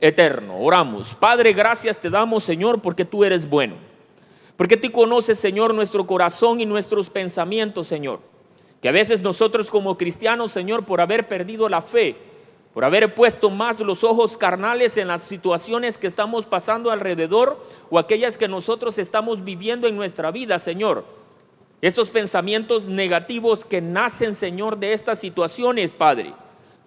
eterno. Oramos. Padre, gracias te damos, Señor, porque tú eres bueno, porque tú conoces, Señor, nuestro corazón y nuestros pensamientos, Señor, que a veces nosotros como cristianos, Señor, por haber perdido la fe, por haber puesto más los ojos carnales en las situaciones que estamos pasando alrededor o aquellas que nosotros estamos viviendo en nuestra vida, Señor, esos pensamientos negativos que nacen, Señor, de estas situaciones, Padre,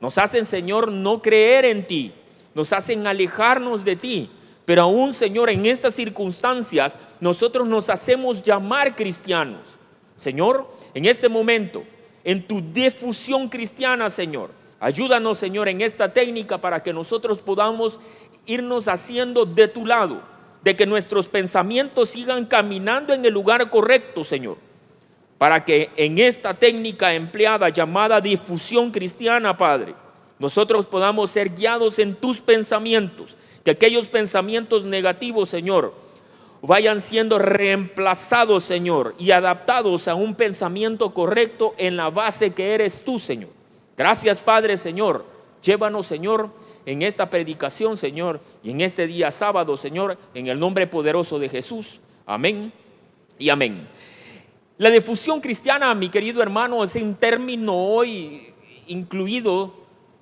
nos hacen, Señor, no creer en ti, nos hacen alejarnos de ti. Pero aún, Señor, en estas circunstancias nosotros nos hacemos llamar cristianos. Señor, en este momento, en tu difusión cristiana, Señor, ayúdanos, Señor, en esta técnica para que nosotros podamos irnos haciendo de tu lado, de que nuestros pensamientos sigan caminando en el lugar correcto, Señor, para que en esta técnica empleada llamada difusión cristiana, Padre, nosotros podamos ser guiados en tus pensamientos, que aquellos pensamientos negativos, Señor, vayan siendo reemplazados, Señor, y adaptados a un pensamiento correcto en la base que eres tú, Señor. Gracias, Padre, Señor. Llévanos, Señor, en esta predicación, Señor, y en este día sábado, Señor, en el nombre poderoso de Jesús. Amén y amén. La difusión cristiana, mi querido hermano, es un término hoy incluido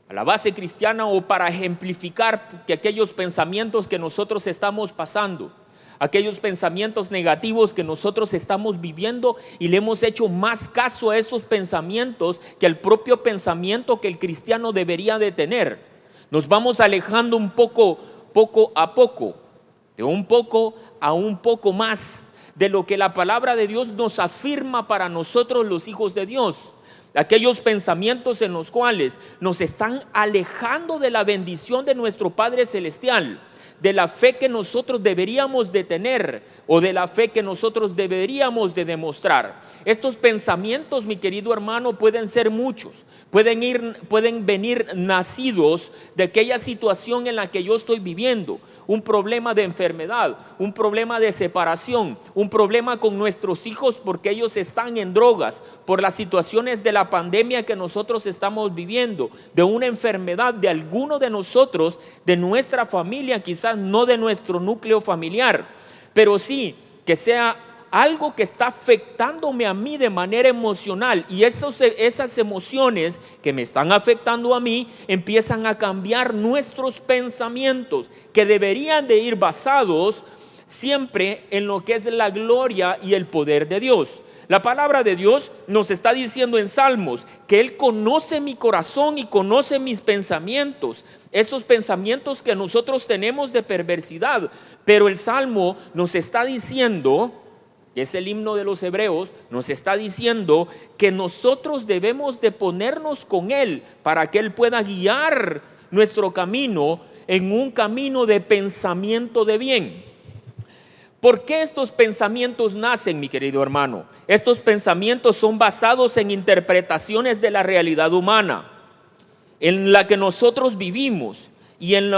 a la base cristiana o para ejemplificar que aquellos pensamientos que nosotros estamos pasando, aquellos pensamientos negativos que nosotros estamos viviendo, y le hemos hecho más caso a esos pensamientos que al propio pensamiento que el cristiano debería de tener. Nos vamos alejando poco a poco, de un poco a un poco más de lo que la palabra de Dios nos afirma para nosotros los hijos de Dios. Aquellos pensamientos en los cuales nos están alejando de la bendición de nuestro Padre Celestial, de la fe que nosotros deberíamos de tener o de la fe que nosotros deberíamos de demostrar. Estos pensamientos, mi querido hermano, pueden ser muchos, pueden venir nacidos de aquella situación en la que yo estoy viviendo, un problema de enfermedad, un problema de separación, un problema con nuestros hijos porque ellos están en drogas, por las situaciones de la pandemia que nosotros estamos viviendo, de una enfermedad de alguno de nosotros, de nuestra familia, quizás no de nuestro núcleo familiar, pero sí que sea algo que está afectándome a mí de manera emocional, y esas emociones que me están afectando a mí empiezan a cambiar nuestros pensamientos, que deberían de ir basados siempre en lo que es la gloria y el poder de Dios. La palabra de Dios nos está diciendo en Salmos que Él conoce mi corazón y conoce mis pensamientos, esos pensamientos que nosotros tenemos de perversidad. Pero el Salmo nos está diciendo, que es el himno de los hebreos, nos está diciendo que nosotros debemos de ponernos con Él para que Él pueda guiar nuestro camino en un camino de pensamiento de bien. ¿Por qué estos pensamientos nacen, mi querido hermano? Estos pensamientos son basados en interpretaciones de la realidad humana, en la que nosotros vivimos y en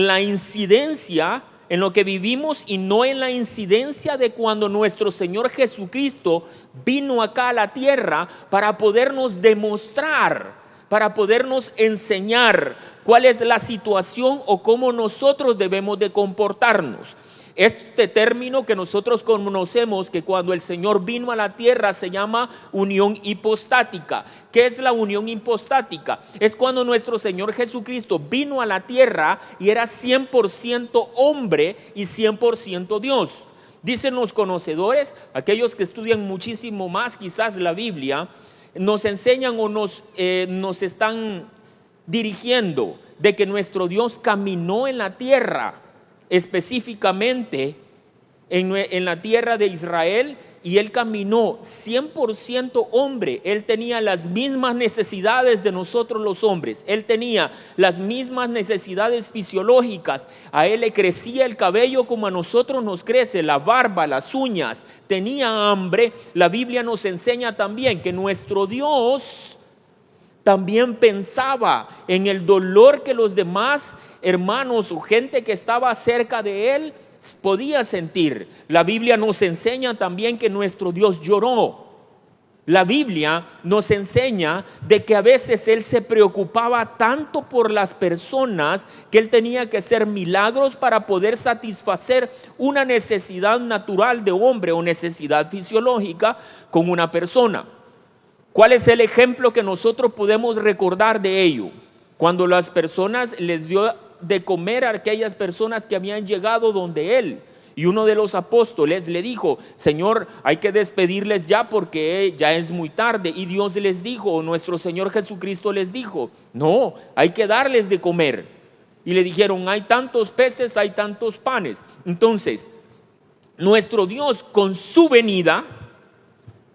la incidencia en lo que vivimos, y no en la incidencia de cuando nuestro Señor Jesucristo vino acá a la tierra para podernos demostrar, para podernos enseñar cuál es la situación o cómo nosotros debemos de comportarnos. Este término que nosotros conocemos, que cuando el Señor vino a la tierra, se llama unión hipostática. ¿Qué es la unión hipostática? Es cuando nuestro Señor Jesucristo vino a la tierra y era 100% hombre y 100% Dios. Dicen los conocedores, aquellos que estudian muchísimo más quizás la Biblia, nos enseñan o nos están dirigiendo de que nuestro Dios caminó en la tierra específicamente en la tierra de Israel y él caminó 100% hombre. Él tenía las mismas necesidades de nosotros los hombres. Él tenía las mismas necesidades fisiológicas. A él le crecía el cabello como a nosotros nos crece, la barba, las uñas. Tenía hambre. La Biblia nos enseña también que nuestro Dios también pensaba en el dolor que los demás hermanos o gente que estaba cerca de él podía sentir. La Biblia nos enseña también que nuestro Dios lloró. La Biblia nos enseña de que a veces él se preocupaba tanto por las personas que él tenía que hacer milagros para poder satisfacer una necesidad natural de hombre o necesidad fisiológica con una persona. ¿Cuál es el ejemplo que nosotros podemos recordar de ello? Cuando las personas les dio de comer a aquellas personas que habían llegado donde él, y uno de los apóstoles le dijo: Señor, hay que despedirles ya porque ya es muy tarde. Y Dios les dijo, o nuestro Señor Jesucristo les dijo: no, hay que darles de comer. Y le dijeron: hay tantos peces, hay tantos panes. Entonces, nuestro Dios, con su venida,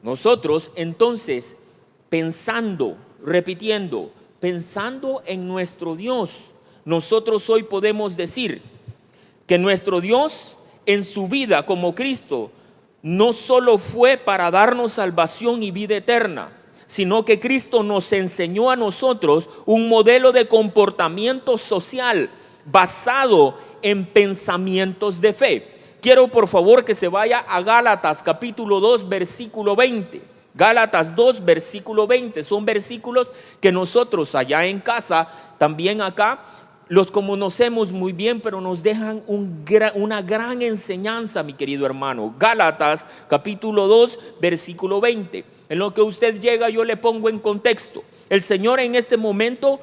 nosotros entonces pensando en nuestro Dios, nosotros hoy podemos decir que nuestro Dios en su vida como Cristo no solo fue para darnos salvación y vida eterna, sino que Cristo nos enseñó a nosotros un modelo de comportamiento social basado en pensamientos de fe. Quiero por favor que se vaya a Gálatas capítulo 2 versículo 20. Gálatas 2 versículo 20. Son versículos que nosotros allá en casa, también acá, los conocemos muy bien, pero nos dejan una gran enseñanza, mi querido hermano. Gálatas capítulo 2 versículo 20. En lo que usted llega, yo le pongo en contexto. El Señor en este momento,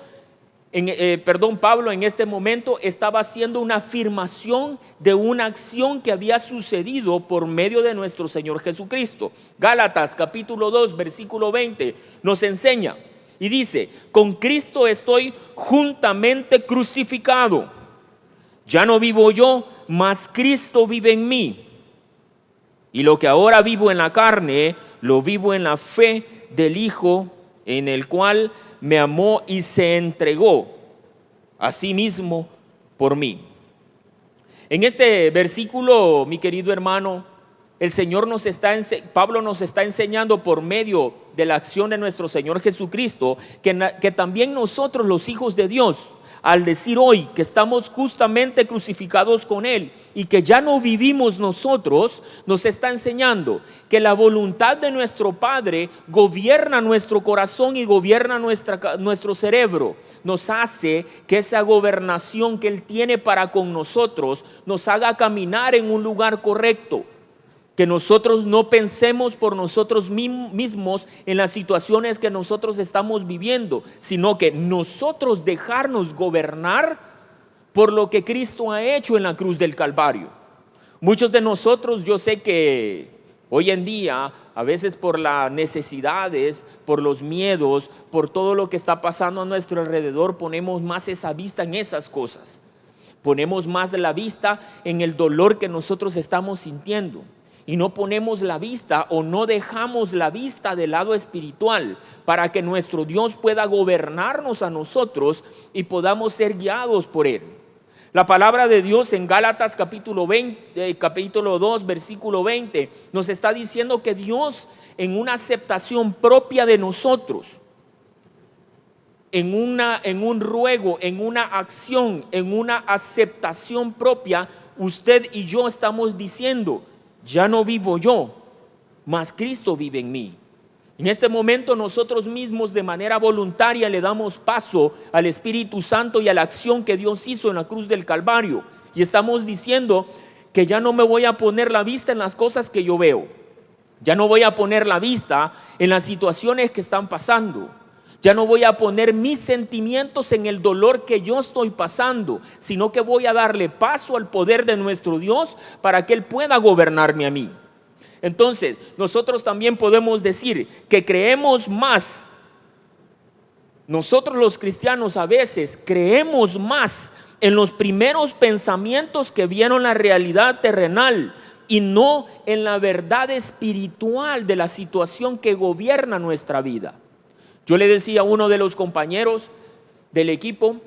Pablo en este momento estaba haciendo una afirmación de una acción que había sucedido por medio de nuestro Señor Jesucristo. Gálatas capítulo 2 versículo 20 nos enseña y dice: con Cristo estoy juntamente crucificado. Ya no vivo yo, mas Cristo vive en mí. Y lo que ahora vivo en la carne, lo vivo en la fe del Hijo, en el cual me amó y se entregó a sí mismo por mí. En este versículo, mi querido hermano, Pablo nos está enseñando por medio de la acción de nuestro Señor Jesucristo que también nosotros, los hijos de Dios, al decir hoy que estamos justamente crucificados con Él y que ya no vivimos nosotros, nos está enseñando que la voluntad de nuestro Padre gobierna nuestro corazón y gobierna nuestro cerebro. Nos hace que esa gobernación que Él tiene para con nosotros nos haga caminar en un lugar correcto. Que nosotros no pensemos por nosotros mismos en las situaciones que nosotros estamos viviendo, sino que nosotros dejarnos gobernar por lo que Cristo ha hecho en la cruz del Calvario. Muchos de nosotros, yo sé que hoy en día, a veces por las necesidades, por los miedos, por todo lo que está pasando a nuestro alrededor, ponemos más esa vista en esas cosas. Ponemos más de la vista en el dolor que nosotros estamos sintiendo. Y no ponemos la vista o no dejamos la vista del lado espiritual para que nuestro Dios pueda gobernarnos a nosotros y podamos ser guiados por Él. La palabra de Dios en Gálatas capítulo 2 versículo 20 nos está diciendo que Dios, en una aceptación propia de nosotros, en un ruego, en una acción, en una aceptación propia, usted y yo estamos diciendo: ya no vivo yo, mas Cristo vive en mí. En este momento nosotros mismos de manera voluntaria le damos paso al Espíritu Santo y a la acción que Dios hizo en la cruz del Calvario. Y estamos diciendo que ya no me voy a poner la vista en las cosas que yo veo. Ya no voy a poner la vista en las situaciones que están pasando. Ya no voy a poner mis sentimientos en el dolor que yo estoy pasando, sino que voy a darle paso al poder de nuestro Dios para que Él pueda gobernarme a mí. Entonces, nosotros también podemos decir que creemos más. Nosotros los cristianos a veces creemos más en los primeros pensamientos que vieron la realidad terrenal y no en la verdad espiritual de la situación que gobierna nuestra vida. Yo le decía a uno de los compañeros del equipo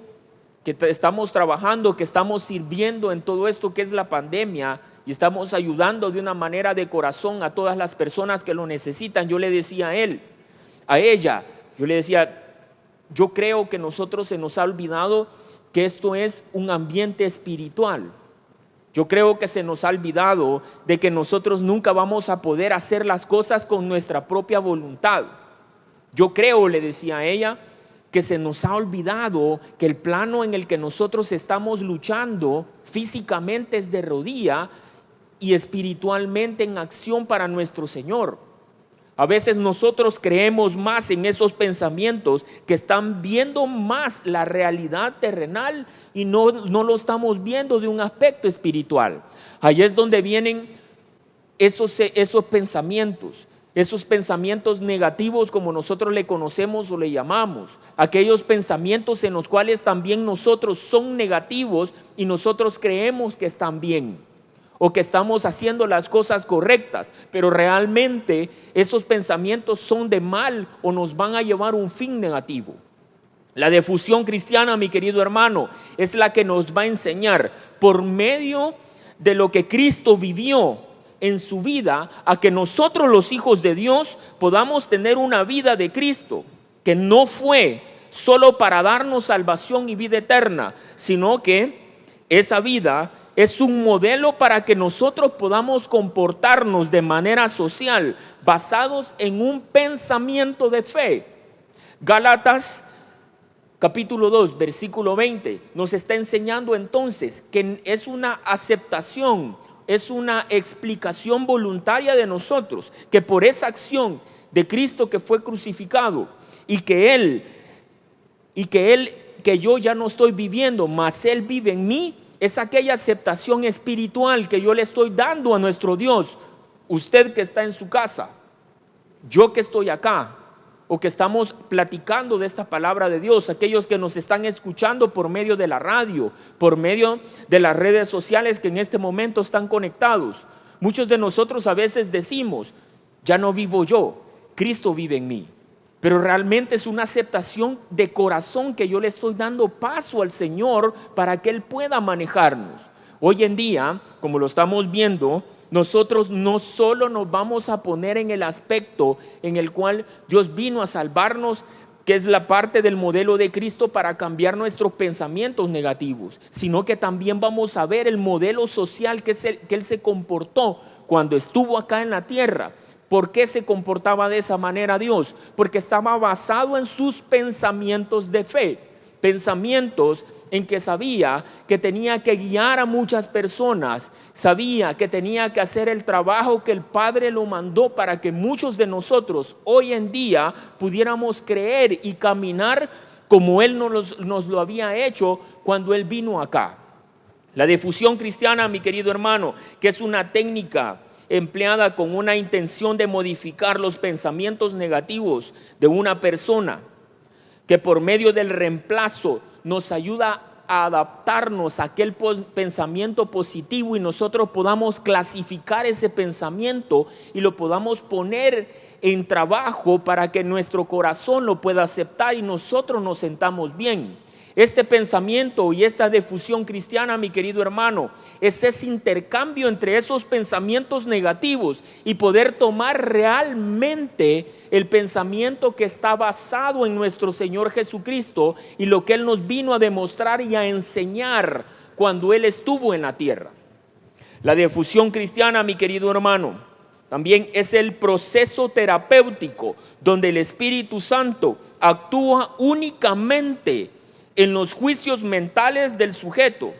que estamos trabajando, que estamos sirviendo en todo esto que es la pandemia y estamos ayudando de una manera de corazón a todas las personas que lo necesitan. Yo le decía a ella, yo le decía, yo creo que nosotros se nos ha olvidado que esto es un ambiente espiritual. Yo creo que se nos ha olvidado de que nosotros nunca vamos a poder hacer las cosas con nuestra propia voluntad. Yo creo, le decía a ella, que se nos ha olvidado que el plano en el que nosotros estamos luchando físicamente es de rodilla y espiritualmente en acción para nuestro Señor. A veces nosotros creemos más en esos pensamientos que están viendo más la realidad terrenal y no lo estamos viendo de un aspecto espiritual. Ahí es donde vienen esos pensamientos negativos, como nosotros le conocemos o le llamamos. Aquellos pensamientos en los cuales también nosotros son negativos y nosotros creemos que están bien o que estamos haciendo las cosas correctas, pero realmente esos pensamientos son de mal o nos van a llevar a un fin negativo. La difusión cristiana, mi querido hermano, es la que nos va a enseñar por medio de lo que Cristo vivió en su vida, a que nosotros los hijos de Dios podamos tener una vida de Cristo, que no fue solo para darnos salvación y vida eterna, sino que esa vida es un modelo para que nosotros podamos comportarnos de manera social basados en un pensamiento de fe. Gálatas capítulo 2, versículo 20 nos está enseñando entonces que es una aceptación, es una explicación voluntaria de nosotros, que por esa acción de Cristo que fue crucificado y que yo ya no estoy viviendo, mas Él vive en mí, es aquella aceptación espiritual que yo le estoy dando a nuestro Dios. Usted que está en su casa, yo que estoy acá, o que estamos platicando de esta palabra de Dios, aquellos que nos están escuchando por medio de la radio, por medio de las redes sociales que en este momento están conectados. Muchos de nosotros a veces decimos, ya no vivo yo, Cristo vive en mí. Pero realmente es una aceptación de corazón que yo le estoy dando paso al Señor para que Él pueda manejarnos. Hoy en día, como lo estamos viendo, nosotros no solo nos vamos a poner en el aspecto en el cual Dios vino a salvarnos, que es la parte del modelo de Cristo para cambiar nuestros pensamientos negativos, sino que también vamos a ver el modelo social que Él se comportó cuando estuvo acá en la tierra. ¿Por qué se comportaba de esa manera Dios? Porque estaba basado en sus pensamientos de fe, pensamientos en que sabía que tenía que guiar a muchas personas, sabía que tenía que hacer el trabajo que el Padre lo mandó para que muchos de nosotros hoy en día pudiéramos creer y caminar como Él nos lo había hecho cuando Él vino acá. La difusión cristiana, mi querido hermano, que es una técnica empleada con una intención de modificar los pensamientos negativos de una persona, que por medio del reemplazo nos ayuda a adaptarnos a aquel pensamiento positivo y nosotros podamos clasificar ese pensamiento y lo podamos poner en trabajo para que nuestro corazón lo pueda aceptar y nosotros nos sentamos bien. Este pensamiento y esta difusión cristiana, mi querido hermano, es ese intercambio entre esos pensamientos negativos y poder tomar realmente el pensamiento que está basado en nuestro Señor Jesucristo y lo que Él nos vino a demostrar y a enseñar cuando Él estuvo en la tierra. La difusión cristiana, mi querido hermano, también es el proceso terapéutico donde el Espíritu Santo actúa únicamente en los juicios mentales del sujeto,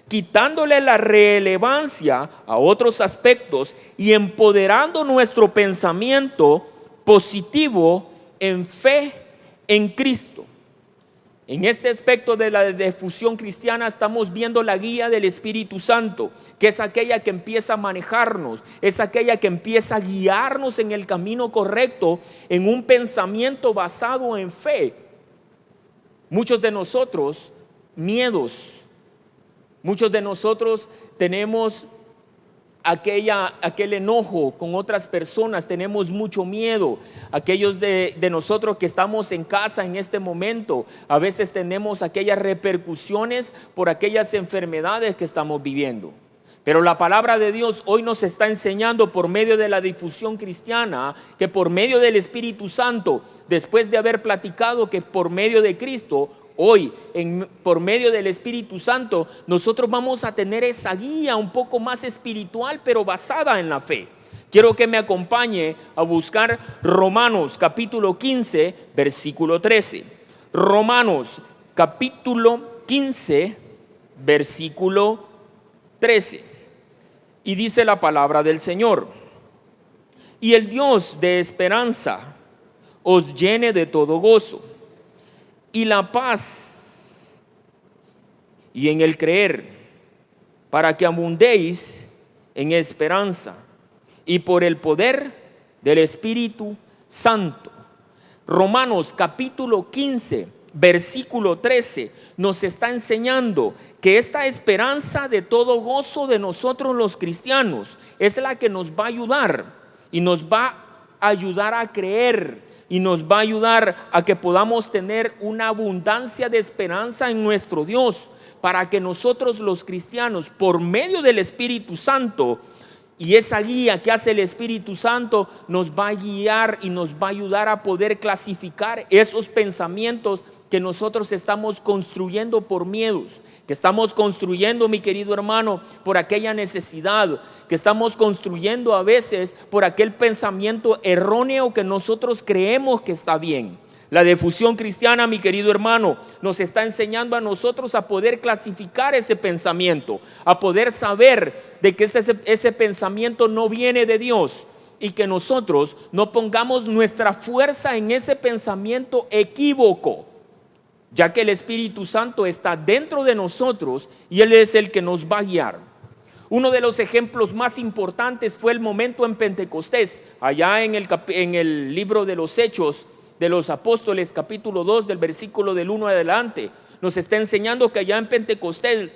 quitándole la relevancia a otros aspectos y empoderando nuestro pensamiento positivo en fe en Cristo. En este aspecto de la difusión cristiana estamos viendo la guía del Espíritu Santo, que es aquella que empieza a manejarnos, es aquella que empieza a guiarnos en el camino correcto, en un pensamiento basado en fe. Muchos de nosotros, miedos, muchos de nosotros tenemos aquel enojo con otras personas, tenemos mucho miedo. Aquellos de nosotros que estamos en casa en este momento, a veces tenemos aquellas repercusiones por aquellas enfermedades que estamos viviendo. Pero la palabra de Dios hoy nos está enseñando por medio de la difusión cristiana que por medio del Espíritu Santo, después de haber platicado que por medio de Cristo, hoy por medio del Espíritu Santo nosotros vamos a tener esa guía un poco más espiritual, pero basada en la fe. Quiero que me acompañe a buscar Romanos capítulo 15 versículo 13. Romanos capítulo 15 versículo 13. Y dice la palabra del Señor: y el Dios de esperanza os llene de todo gozo y la paz y en el creer, para que abundéis en esperanza y por el poder del Espíritu Santo. Romanos capítulo 15 versículo 13 nos está enseñando que esta esperanza de todo gozo de nosotros los cristianos es la que nos va a ayudar y nos va a ayudar a creer y nos va a ayudar a que podamos tener una abundancia de esperanza en nuestro Dios, para que nosotros los cristianos por medio del Espíritu Santo y esa guía que hace el Espíritu Santo nos va a guiar y nos va a ayudar a poder clasificar esos pensamientos que nosotros estamos construyendo por miedos, que estamos construyendo, mi querido hermano, por aquella necesidad, que estamos construyendo a veces por aquel pensamiento erróneo que nosotros creemos que está bien. La difusión cristiana, mi querido hermano, nos está enseñando a nosotros a poder clasificar ese pensamiento, a poder saber de que ese pensamiento no viene de Dios y que nosotros no pongamos nuestra fuerza en ese pensamiento equívoco, ya que el Espíritu Santo está dentro de nosotros y Él es el que nos va a guiar. Uno de los ejemplos más importantes fue el momento en Pentecostés, allá en el libro de los Hechos de los Apóstoles, capítulo 2, del versículo del 1 adelante. Nos está enseñando que allá en Pentecostés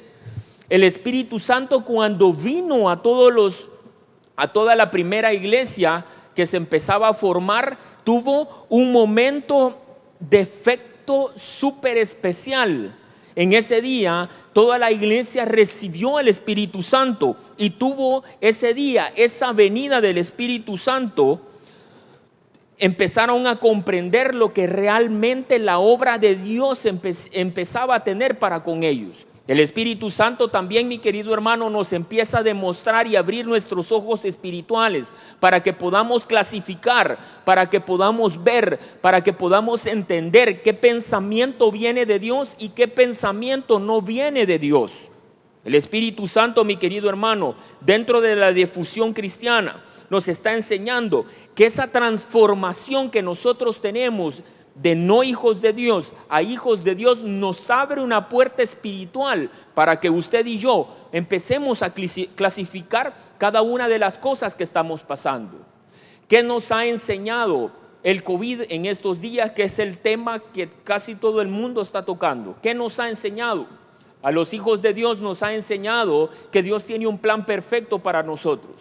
el Espíritu Santo, cuando vino a toda la primera iglesia que se empezaba a formar, tuvo un momento de efecto súper especial. En ese día toda la iglesia recibió el Espíritu Santo y tuvo ese día, esa venida del Espíritu Santo. Empezaron a comprender lo que realmente la obra de Dios empezaba a tener para con ellos. El Espíritu Santo también, mi querido hermano, nos empieza a demostrar y abrir nuestros ojos espirituales para que podamos clasificar, para que podamos ver, para que podamos entender qué pensamiento viene de Dios y qué pensamiento no viene de Dios. El Espíritu Santo, mi querido hermano, dentro de la difusión cristiana, nos está enseñando que esa transformación que nosotros tenemos de no hijos de Dios a hijos de Dios nos abre una puerta espiritual para que usted y yo empecemos a clasificar cada una de las cosas que estamos pasando. ¿Qué nos ha enseñado el COVID en estos días, que es el tema que casi todo el mundo está tocando? ¿Qué nos ha enseñado? A los hijos de Dios nos ha enseñado que Dios tiene un plan perfecto para nosotros.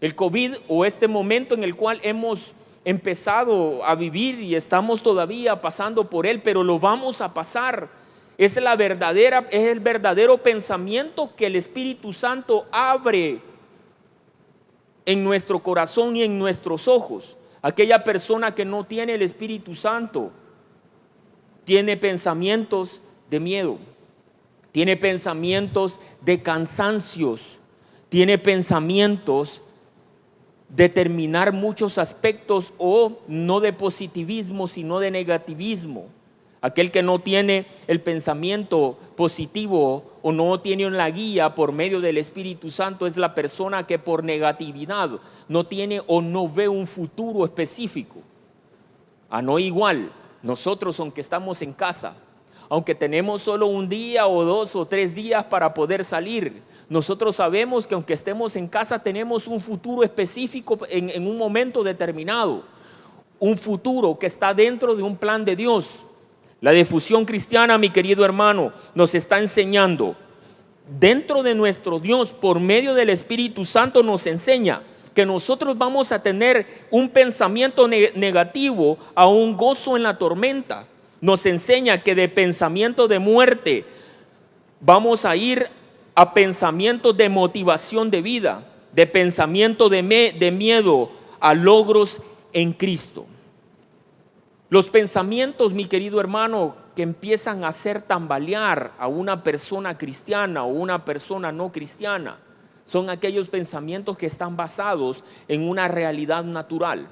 El COVID, o este momento en el cual hemos empezado a vivir y estamos todavía pasando por él, pero lo vamos a pasar, es el verdadero pensamiento que el Espíritu Santo abre en nuestro corazón y en nuestros ojos. Aquella persona que no tiene el Espíritu Santo tiene pensamientos de miedo, tiene pensamientos de cansancios, tiene pensamientos de terminar muchos aspectos, o no de positivismo sino de negativismo. Aquel que no tiene el pensamiento positivo o no tiene una guía por medio del Espíritu Santo es la persona que por negatividad no tiene o no ve un futuro específico. No igual, nosotros, aunque estamos en casa, aunque tenemos solo un día o 2 o 3 días para poder salir, nosotros sabemos que aunque estemos en casa tenemos un futuro específico en un momento determinado, un futuro que está dentro de un plan de Dios. La difusión cristiana, mi querido hermano, nos está enseñando dentro de nuestro Dios, por medio del Espíritu Santo, nos enseña que nosotros vamos a tener un pensamiento negativo a un gozo en la tormenta. Nos enseña que de pensamiento de muerte vamos a ir a pensamientos de motivación de vida, de pensamiento de miedo a logros en Cristo. Los pensamientos, mi querido hermano, que empiezan a hacer tambalear a una persona cristiana o una persona no cristiana, son aquellos pensamientos que están basados en una realidad natural.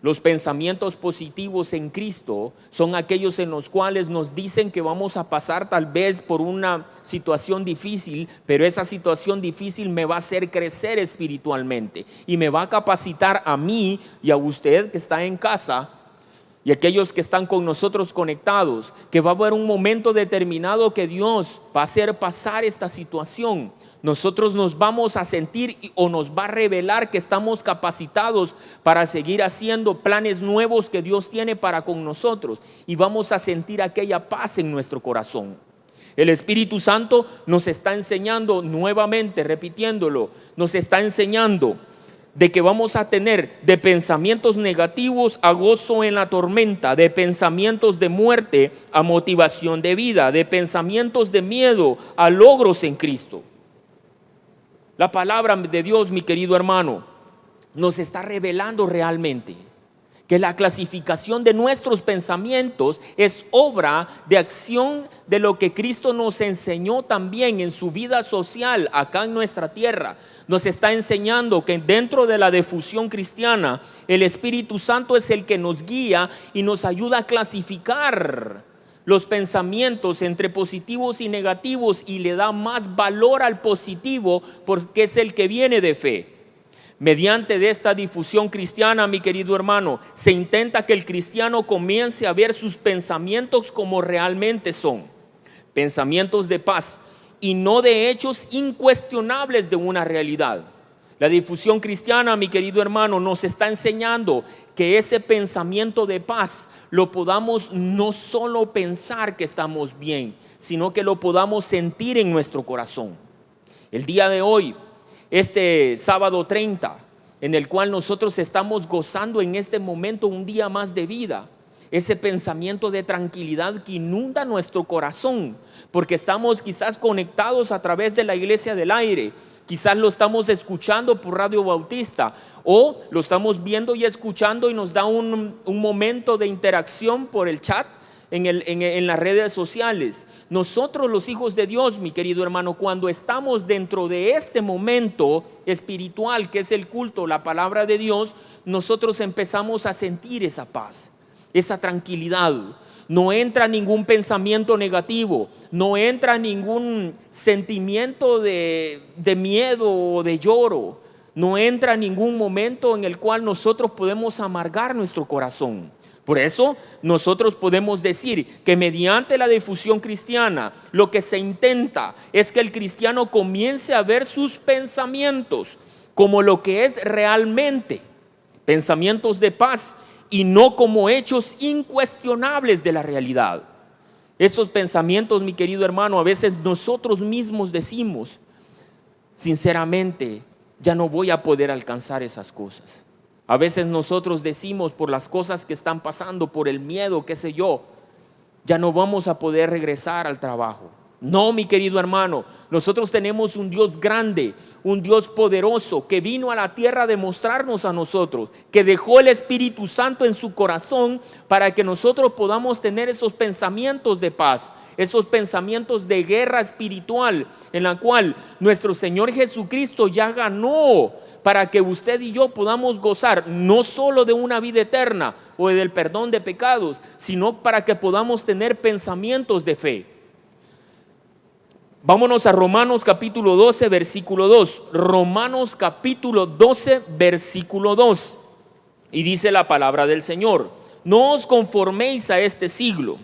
Los pensamientos positivos en Cristo son aquellos en los cuales nos dicen que vamos a pasar tal vez por una situación difícil, pero esa situación difícil me va a hacer crecer espiritualmente y me va a capacitar a mí y a usted que está en casa y aquellos que están con nosotros conectados, que va a haber un momento determinado que Dios va a hacer pasar esta situación. Nosotros nos vamos a sentir o nos va a revelar que estamos capacitados para seguir haciendo planes nuevos que Dios tiene para con nosotros, y vamos a sentir aquella paz en nuestro corazón. El Espíritu Santo nos está enseñando nuevamente, repitiéndolo, nos está enseñando de que vamos a tener de pensamientos negativos a gozo en la tormenta, de pensamientos de muerte a motivación de vida, de pensamientos de miedo a logros en Cristo. La palabra de Dios, mi querido hermano, nos está revelando realmente que la clasificación de nuestros pensamientos es obra de acción de lo que Cristo nos enseñó también en su vida social acá en nuestra tierra. Nos está enseñando que dentro de la difusión cristiana, el Espíritu Santo es el que nos guía y nos ayuda a clasificar los pensamientos entre positivos y negativos, y le da más valor al positivo porque es el que viene de fe. Mediante de esta difusión cristiana, mi querido hermano, se intenta que el cristiano comience a ver sus pensamientos como realmente son, pensamientos de paz y no de hechos incuestionables de una realidad. La difusión cristiana, mi querido hermano, nos está enseñando que ese pensamiento de paz lo podamos no solo pensar que estamos bien, sino que lo podamos sentir en nuestro corazón. El día de hoy, este sábado 30, en el cual nosotros estamos gozando en este momento un día más de vida, ese pensamiento de tranquilidad que inunda nuestro corazón, porque estamos quizás conectados a través de la Iglesia del Aire, quizás lo estamos escuchando por Radio Bautista, o lo estamos viendo y escuchando y nos da un momento de interacción por el chat en las redes sociales. Nosotros, los hijos de Dios, mi querido hermano, cuando estamos dentro de este momento espiritual que es el culto, la palabra de Dios, nosotros empezamos a sentir esa paz, esa tranquilidad. No entra ningún pensamiento negativo, no entra ningún sentimiento de miedo o de lloro, no entra ningún momento en el cual nosotros podemos amargar nuestro corazón. Por eso nosotros podemos decir que mediante la difusión cristiana lo que se intenta es que el cristiano comience a ver sus pensamientos como lo que es realmente, pensamientos de paz, y no como hechos incuestionables de la realidad. Esos pensamientos, mi querido hermano, a veces nosotros mismos decimos, sinceramente, ya no voy a poder alcanzar esas cosas. A veces nosotros decimos, por las cosas que están pasando, por el miedo, qué sé yo, ya no vamos a poder regresar al trabajo. No, mi querido hermano, nosotros tenemos un Dios grande, un Dios poderoso que vino a la tierra a demostrarnos a nosotros, que dejó el Espíritu Santo en su corazón para que nosotros podamos tener esos pensamientos de paz, esos pensamientos de guerra espiritual en la cual nuestro Señor Jesucristo ya ganó, para que usted y yo podamos gozar no solo de una vida eterna o del perdón de pecados, sino para que podamos tener pensamientos de fe. Vámonos a Romanos capítulo 12, versículo 2. Romanos capítulo 12, versículo 2. Y dice la palabra del Señor: no os conforméis a este siglo,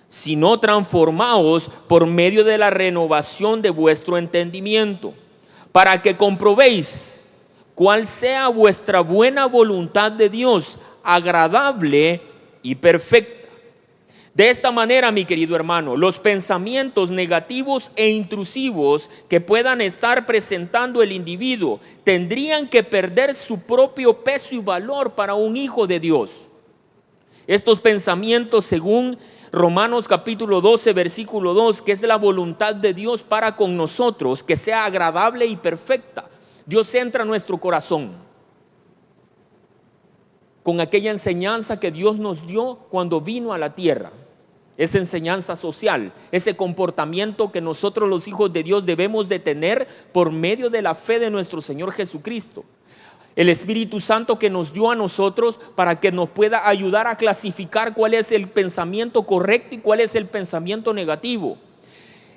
sino transformaos por medio de la renovación de vuestro entendimiento, para que comprobéis cuál sea vuestra buena voluntad de Dios, agradable y perfecta. De esta manera, mi querido hermano, los pensamientos negativos e intrusivos que puedan estar presentando el individuo tendrían que perder su propio peso y valor para un hijo de Dios. Estos pensamientos, según Romanos capítulo 12, versículo 2, que es la voluntad de Dios para con nosotros, que sea agradable y perfecta. Dios entra en nuestro corazón con aquella enseñanza que Dios nos dio cuando vino a la tierra. Esa enseñanza social, ese comportamiento que nosotros los hijos de Dios debemos de tener por medio de la fe de nuestro Señor Jesucristo. El Espíritu Santo que nos dio a nosotros para que nos pueda ayudar a clasificar cuál es el pensamiento correcto y cuál es el pensamiento negativo.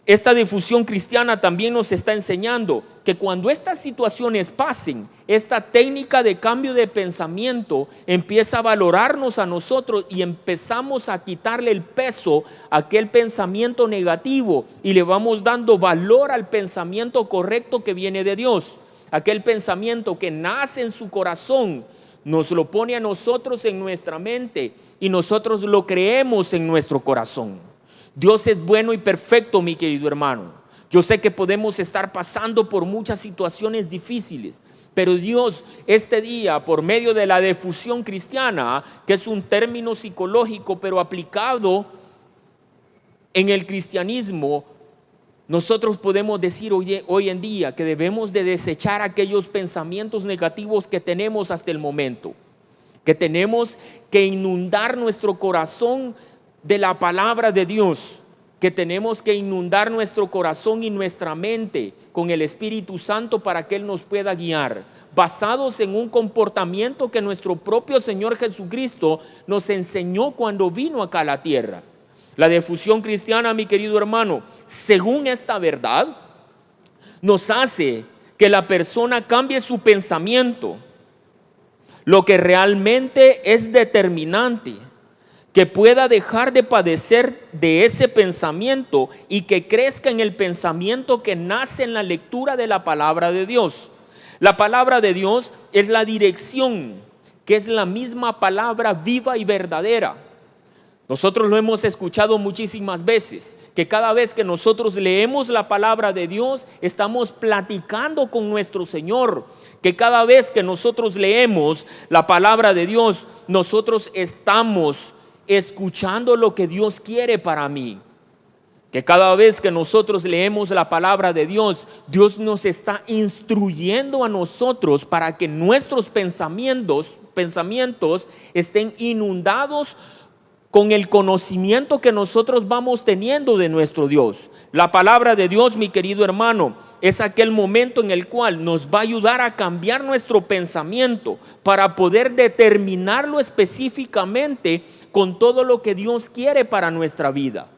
Esta difusión cristiana también nos está enseñando que cuando estas situaciones pasen, esta técnica de cambio de pensamiento empieza a valorarnos a nosotros y empezamos a quitarle el peso a aquel pensamiento negativo y le vamos dando valor al pensamiento correcto que viene de Dios. Aquel pensamiento que nace en su corazón nos lo pone a nosotros en nuestra mente y nosotros lo creemos en nuestro corazón. Dios es bueno y perfecto, mi querido hermano. Yo sé que podemos estar pasando por muchas situaciones difíciles, pero Dios este día, por medio de la difusión cristiana, que es un término psicológico pero aplicado en el cristianismo, nosotros podemos decir hoy en día que debemos de desechar aquellos pensamientos negativos que tenemos hasta el momento, que tenemos que inundar nuestro corazón de la palabra de Dios, que tenemos que inundar nuestro corazón y nuestra mente con el Espíritu Santo para que Él nos pueda guiar, basados en un comportamiento que nuestro propio Señor Jesucristo nos enseñó cuando vino acá a la tierra. La difusión cristiana, mi querido hermano, según esta verdad, nos hace que la persona cambie su pensamiento, lo que realmente es determinante, que pueda dejar de padecer de ese pensamiento y que crezca en el pensamiento que nace en la lectura de la palabra de Dios. La palabra de Dios es la dirección, que es la misma palabra viva y verdadera. Nosotros lo hemos escuchado muchísimas veces, que cada vez que nosotros leemos la palabra de Dios, estamos platicando con nuestro Señor, que cada vez que nosotros leemos la palabra de Dios, nosotros estamos escuchando lo que Dios quiere para mí. Que cada vez que nosotros leemos la palabra de Dios, Dios nos está instruyendo a nosotros para que nuestros pensamientos estén inundados con el conocimiento que nosotros vamos teniendo de nuestro Dios. La palabra de Dios, mi querido hermano, es aquel momento en el cual nos va a ayudar a cambiar nuestro pensamiento para poder determinarlo específicamente con todo lo que Dios quiere para nuestra vida.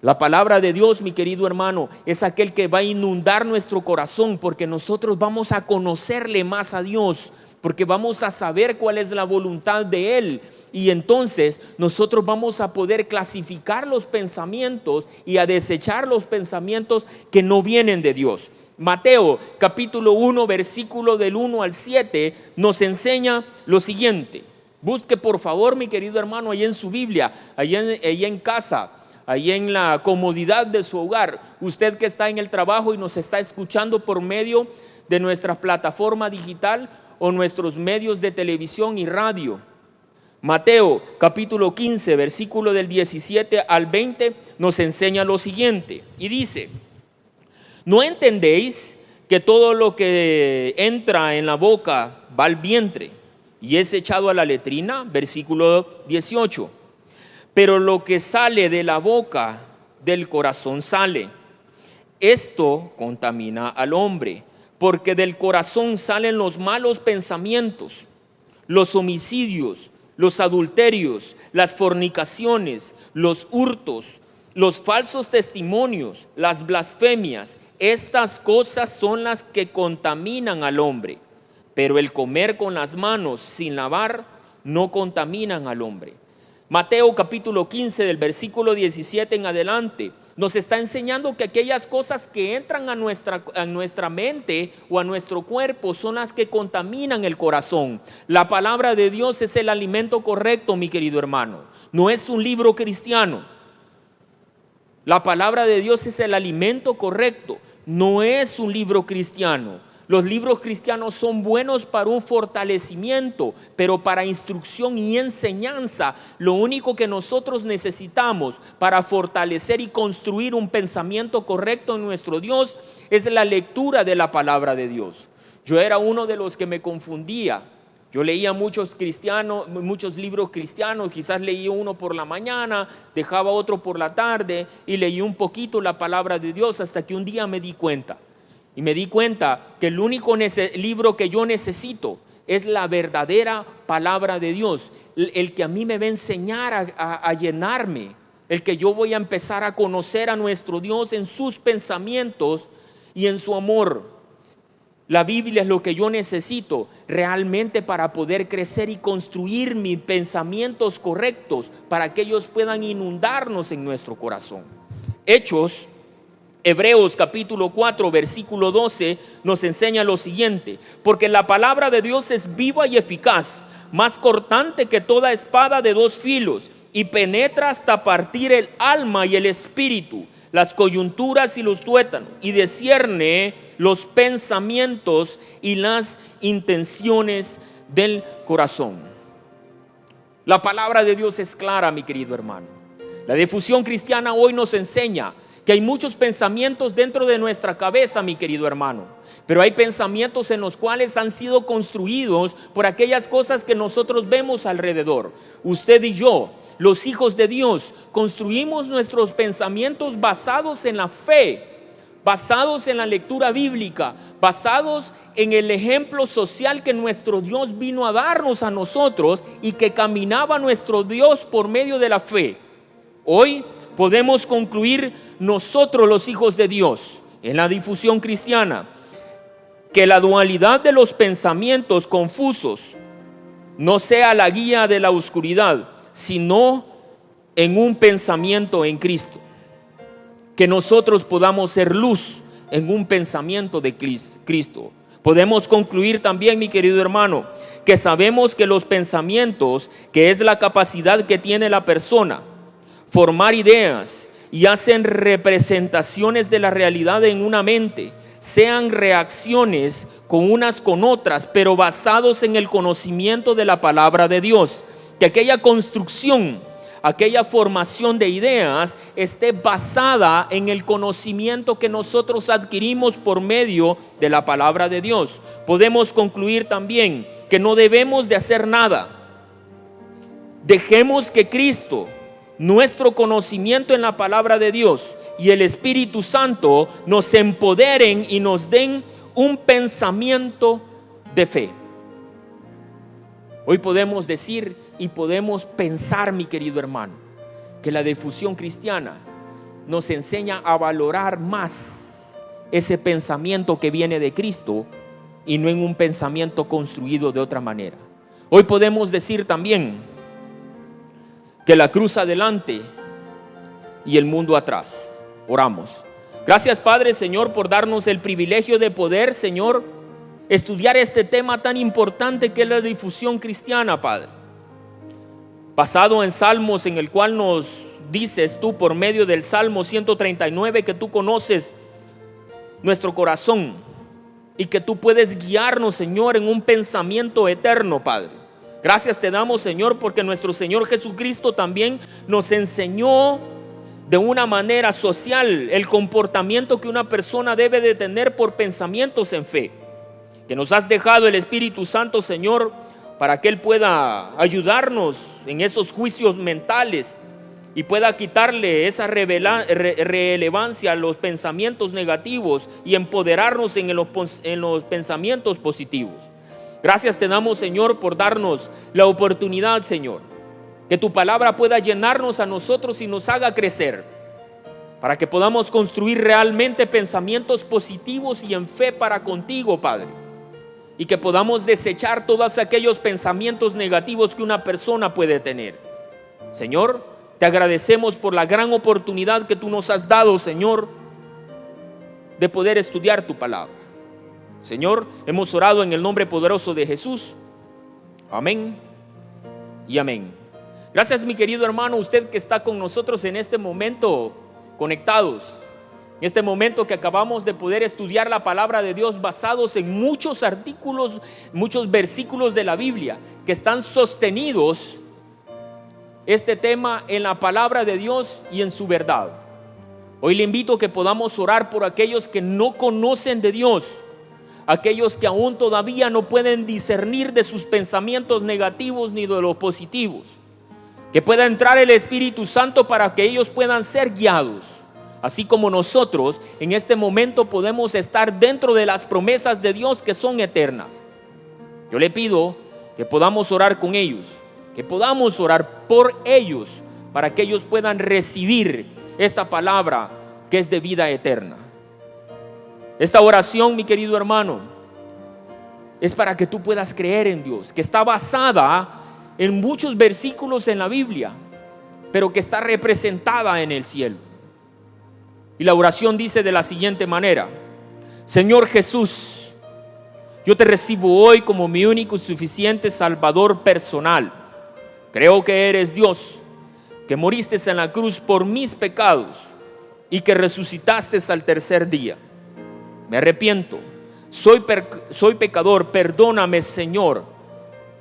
La palabra de Dios, mi querido hermano, es aquel que va a inundar nuestro corazón porque nosotros vamos a conocerle más a Dios, porque vamos a saber cuál es la voluntad de Él. Y entonces nosotros vamos a poder clasificar los pensamientos y a desechar los pensamientos que no vienen de Dios. Mateo capítulo 1 versículo del 1 al 7 nos enseña lo siguiente. Busque por favor, mi querido hermano, ahí en su Biblia, ahí en casa, ahí en la comodidad de su hogar. Usted que está en el trabajo y nos está escuchando por medio de nuestra plataforma digital o nuestros medios de televisión y radio. Mateo capítulo 15 versículo del 17 al 20 nos enseña lo siguiente y dice: ¿no entendéis que todo lo que entra en la boca va al vientre y es echado a la letrina? Versículo 18. Pero lo que sale de la boca del corazón sale. Esto contamina al hombre, porque del corazón salen los malos pensamientos, los homicidios, los adulterios, las fornicaciones, los hurtos, los falsos testimonios, las blasfemias. Estas cosas son las que contaminan al hombre, pero el comer con las manos sin lavar no contaminan al hombre. Mateo capítulo 15 del versículo 17 en adelante nos está enseñando que aquellas cosas que entran a nuestra mente o a nuestro cuerpo son las que contaminan el corazón. La palabra de Dios es el alimento correcto, mi querido hermano. No es un libro cristiano. La palabra de Dios es el alimento correcto. No es un libro cristiano. Los libros cristianos son buenos para un fortalecimiento, pero para instrucción y enseñanza, lo único que nosotros necesitamos para fortalecer y construir un pensamiento correcto en nuestro Dios es la lectura de la palabra de Dios. Yo era uno de los que me confundía. Yo leía muchos libros cristianos, quizás leía uno por la mañana, dejaba otro por la tarde y leí un poquito la palabra de Dios hasta que un día me di cuenta. Y me di cuenta que el único libro que yo necesito es la verdadera palabra de Dios, el que a mí me va a enseñar a llenarme, el que yo voy a empezar a conocer a nuestro Dios en sus pensamientos y en su amor. La Biblia es lo que yo necesito realmente para poder crecer y construir mis pensamientos correctos para que ellos puedan inundarnos en nuestro corazón. Hebreos capítulo 4 versículo 12 nos enseña lo siguiente: porque la palabra de Dios es viva y eficaz, más cortante que toda espada de dos filos, y penetra hasta partir el alma y el espíritu, las coyunturas y los tuétanos, y discierne los pensamientos y las intenciones del corazón. La palabra de Dios es clara, mi querido hermano. La difusión cristiana hoy nos enseña que hay muchos pensamientos dentro de nuestra cabeza, mi querido hermano, pero hay pensamientos en los cuales han sido construidos por aquellas cosas que nosotros vemos alrededor. Usted y yo, los hijos de Dios, construimos nuestros pensamientos basados en la fe, basados en la lectura bíblica, basados en el ejemplo social que nuestro Dios vino a darnos a nosotros y que caminaba nuestro Dios por medio de la fe. Hoy podemos concluir nosotros, los hijos de Dios, en la difusión cristiana, que la dualidad de los pensamientos confusos no sea la guía de la oscuridad, sino en un pensamiento en Cristo. Que nosotros podamos ser luz en un pensamiento de Cristo. Podemos concluir también, mi querido hermano, que sabemos que los pensamientos, que es la capacidad que tiene la persona, formar ideas y hacen representaciones de la realidad en una mente, sean reacciones con unas con otras, pero basados en el conocimiento de la palabra de Dios. Que aquella construcción, aquella formación de ideas esté basada en el conocimiento que nosotros adquirimos por medio de la palabra de Dios. Podemos concluir también que no debemos de hacer nada. Dejemos que Cristo, nuestro conocimiento en la palabra de Dios y el Espíritu Santo nos empoderen y nos den un pensamiento de fe. Hoy podemos decir y podemos pensar, mi querido hermano, que la difusión cristiana nos enseña a valorar más ese pensamiento que viene de Cristo y no en un pensamiento construido de otra manera. Hoy podemos decir también que la cruz adelante y el mundo atrás. Oramos. Gracias, Padre, Señor, por darnos el privilegio de poder, Señor, estudiar este tema tan importante que es la difusión cristiana, Padre. Basado en Salmos, en el cual nos dices tú por medio del Salmo 139 que tú conoces nuestro corazón y que tú puedes guiarnos, Señor, en un pensamiento eterno, Padre. Gracias te damos, Señor, porque nuestro Señor Jesucristo también nos enseñó de una manera social el comportamiento que una persona debe de tener por pensamientos en fe. Que nos has dejado el Espíritu Santo, Señor, para que Él pueda ayudarnos en esos juicios mentales y pueda quitarle esa relevancia a los pensamientos negativos y empoderarnos en los pensamientos positivos. Gracias te damos, Señor, por darnos la oportunidad, Señor, que tu palabra pueda llenarnos a nosotros y nos haga crecer, para que podamos construir realmente pensamientos positivos y en fe para contigo, Padre, y que podamos desechar todos aquellos pensamientos negativos que una persona puede tener. Señor, Te agradecemos por la gran oportunidad que tú nos has dado, Señor, de poder estudiar tu palabra. Señor, hemos orado en el nombre poderoso de Jesús. Amén y amén. Gracias, mi querido hermano, usted que está con nosotros en este momento conectados. En este momento que acabamos de poder estudiar la palabra de Dios basados en muchos artículos, muchos versículos de la Biblia que están sostenidos este tema en la palabra de Dios y en su verdad. Hoy le invito a que podamos orar por aquellos que no conocen de Dios, aquellos que aún todavía no pueden discernir de sus pensamientos negativos ni de los positivos. Que pueda entrar el Espíritu Santo para que ellos puedan ser guiados. Así como nosotros en este momento podemos estar dentro de las promesas de Dios que son eternas. Yo le pido que podamos orar con ellos, que podamos orar por ellos para que ellos puedan recibir esta palabra que es de vida eterna. Esta oración, mi querido hermano, es para que tú puedas creer en Dios, que está basada en muchos versículos en la Biblia, pero que está representada en el cielo. Y la oración dice de la siguiente manera: Señor Jesús, yo te recibo hoy como mi único y suficiente Salvador personal. Creo que eres Dios, que moriste en la cruz por mis pecados y que resucitaste al tercer día. Me arrepiento, soy pecador, perdóname, Señor.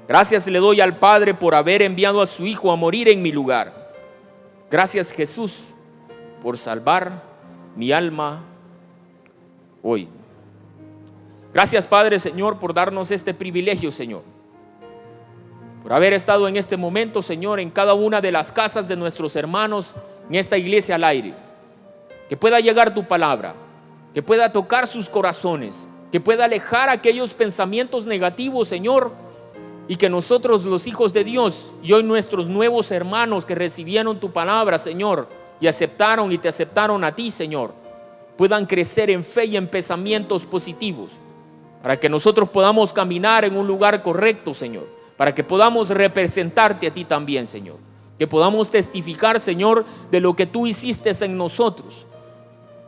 Gracias le doy al Padre por haber enviado a su Hijo a morir en mi lugar. Gracias, Jesús, por salvar mi alma hoy. Gracias, Padre, Señor, por darnos este privilegio, Señor, por haber estado en este momento, Señor, en cada una de las casas de nuestros hermanos en esta iglesia al aire. Que pueda llegar tu palabra, que pueda tocar sus corazones, que pueda alejar aquellos pensamientos negativos, Señor, y que nosotros, los hijos de Dios, y hoy nuestros nuevos hermanos que recibieron tu palabra, Señor, y aceptaron y te aceptaron a ti, Señor, puedan crecer en fe y en pensamientos positivos, para que nosotros podamos caminar en un lugar correcto, Señor, para que podamos representarte a ti también, Señor, que podamos testificar, Señor, de lo que tú hiciste en nosotros,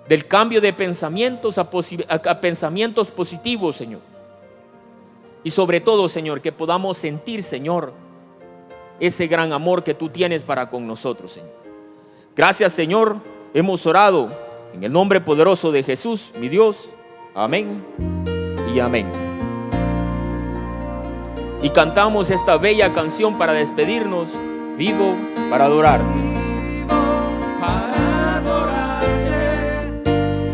del cambio de pensamientos a pensamientos positivos, Señor. Y sobre todo, Señor, que podamos sentir, Señor, ese gran amor que tú tienes para con nosotros, Señor. Gracias, Señor, hemos orado en el nombre poderoso de Jesús, mi Dios. Amén y amén. Y cantamos esta bella canción para despedirnos. Vivo para adorarte. Para adorarte,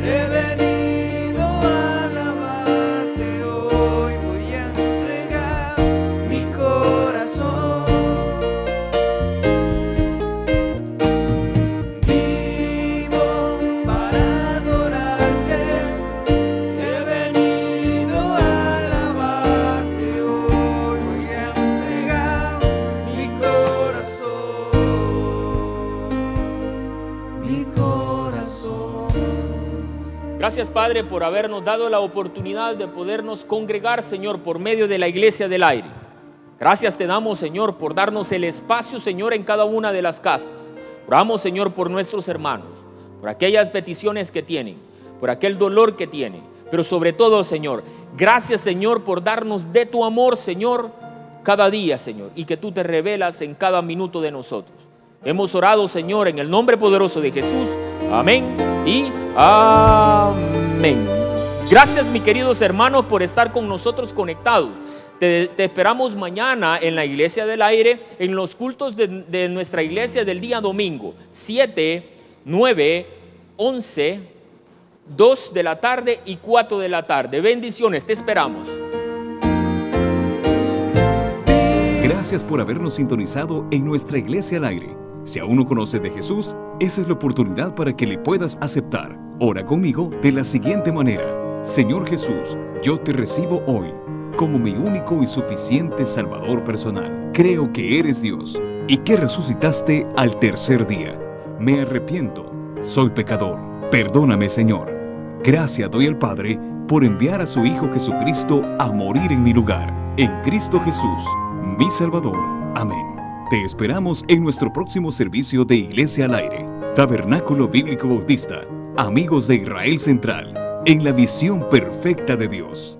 he venido a alabarte. Hoy voy a entregar mi corazón. Vivo para adorarte, he venido a alabarte. Hoy voy a entregar mi corazón. Mi corazón. Gracias, Padre, por habernos dado la oportunidad de podernos congregar, Señor, por medio de la iglesia del aire. Gracias te damos, Señor, por darnos el espacio, Señor, en cada una de las casas. Oramos, Señor, por nuestros hermanos, por aquellas peticiones que tienen, por aquel dolor que tienen, pero sobre todo, Señor, gracias, Señor, por darnos de tu amor, Señor, cada día, Señor, y que tú te revelas en cada minuto de nosotros. Hemos orado, Señor, en el nombre poderoso de Jesús. Amén y amén. Gracias, mis queridos hermanos, por estar con nosotros conectados. Te esperamos mañana en la iglesia del aire, en los cultos de nuestra iglesia del día domingo, 7, 9, 11, 2 de la tarde y 4 de la tarde. Bendiciones, te esperamos. Gracias por habernos sintonizado en nuestra iglesia al aire. Si aún no conoces de Jesús, esa es la oportunidad para que le puedas aceptar. Ora conmigo de la siguiente manera: Señor Jesús, yo te recibo hoy como mi único y suficiente Salvador personal. Creo que eres Dios y que resucitaste al tercer día. Me arrepiento, soy pecador. Perdóname, Señor. Gracias doy al Padre por enviar a su Hijo Jesucristo a morir en mi lugar. En Cristo Jesús, mi Salvador. Amén. Te esperamos en nuestro próximo servicio de Iglesia al Aire, Tabernáculo Bíblico Bautista, Amigos de Israel Central, en la visión perfecta de Dios.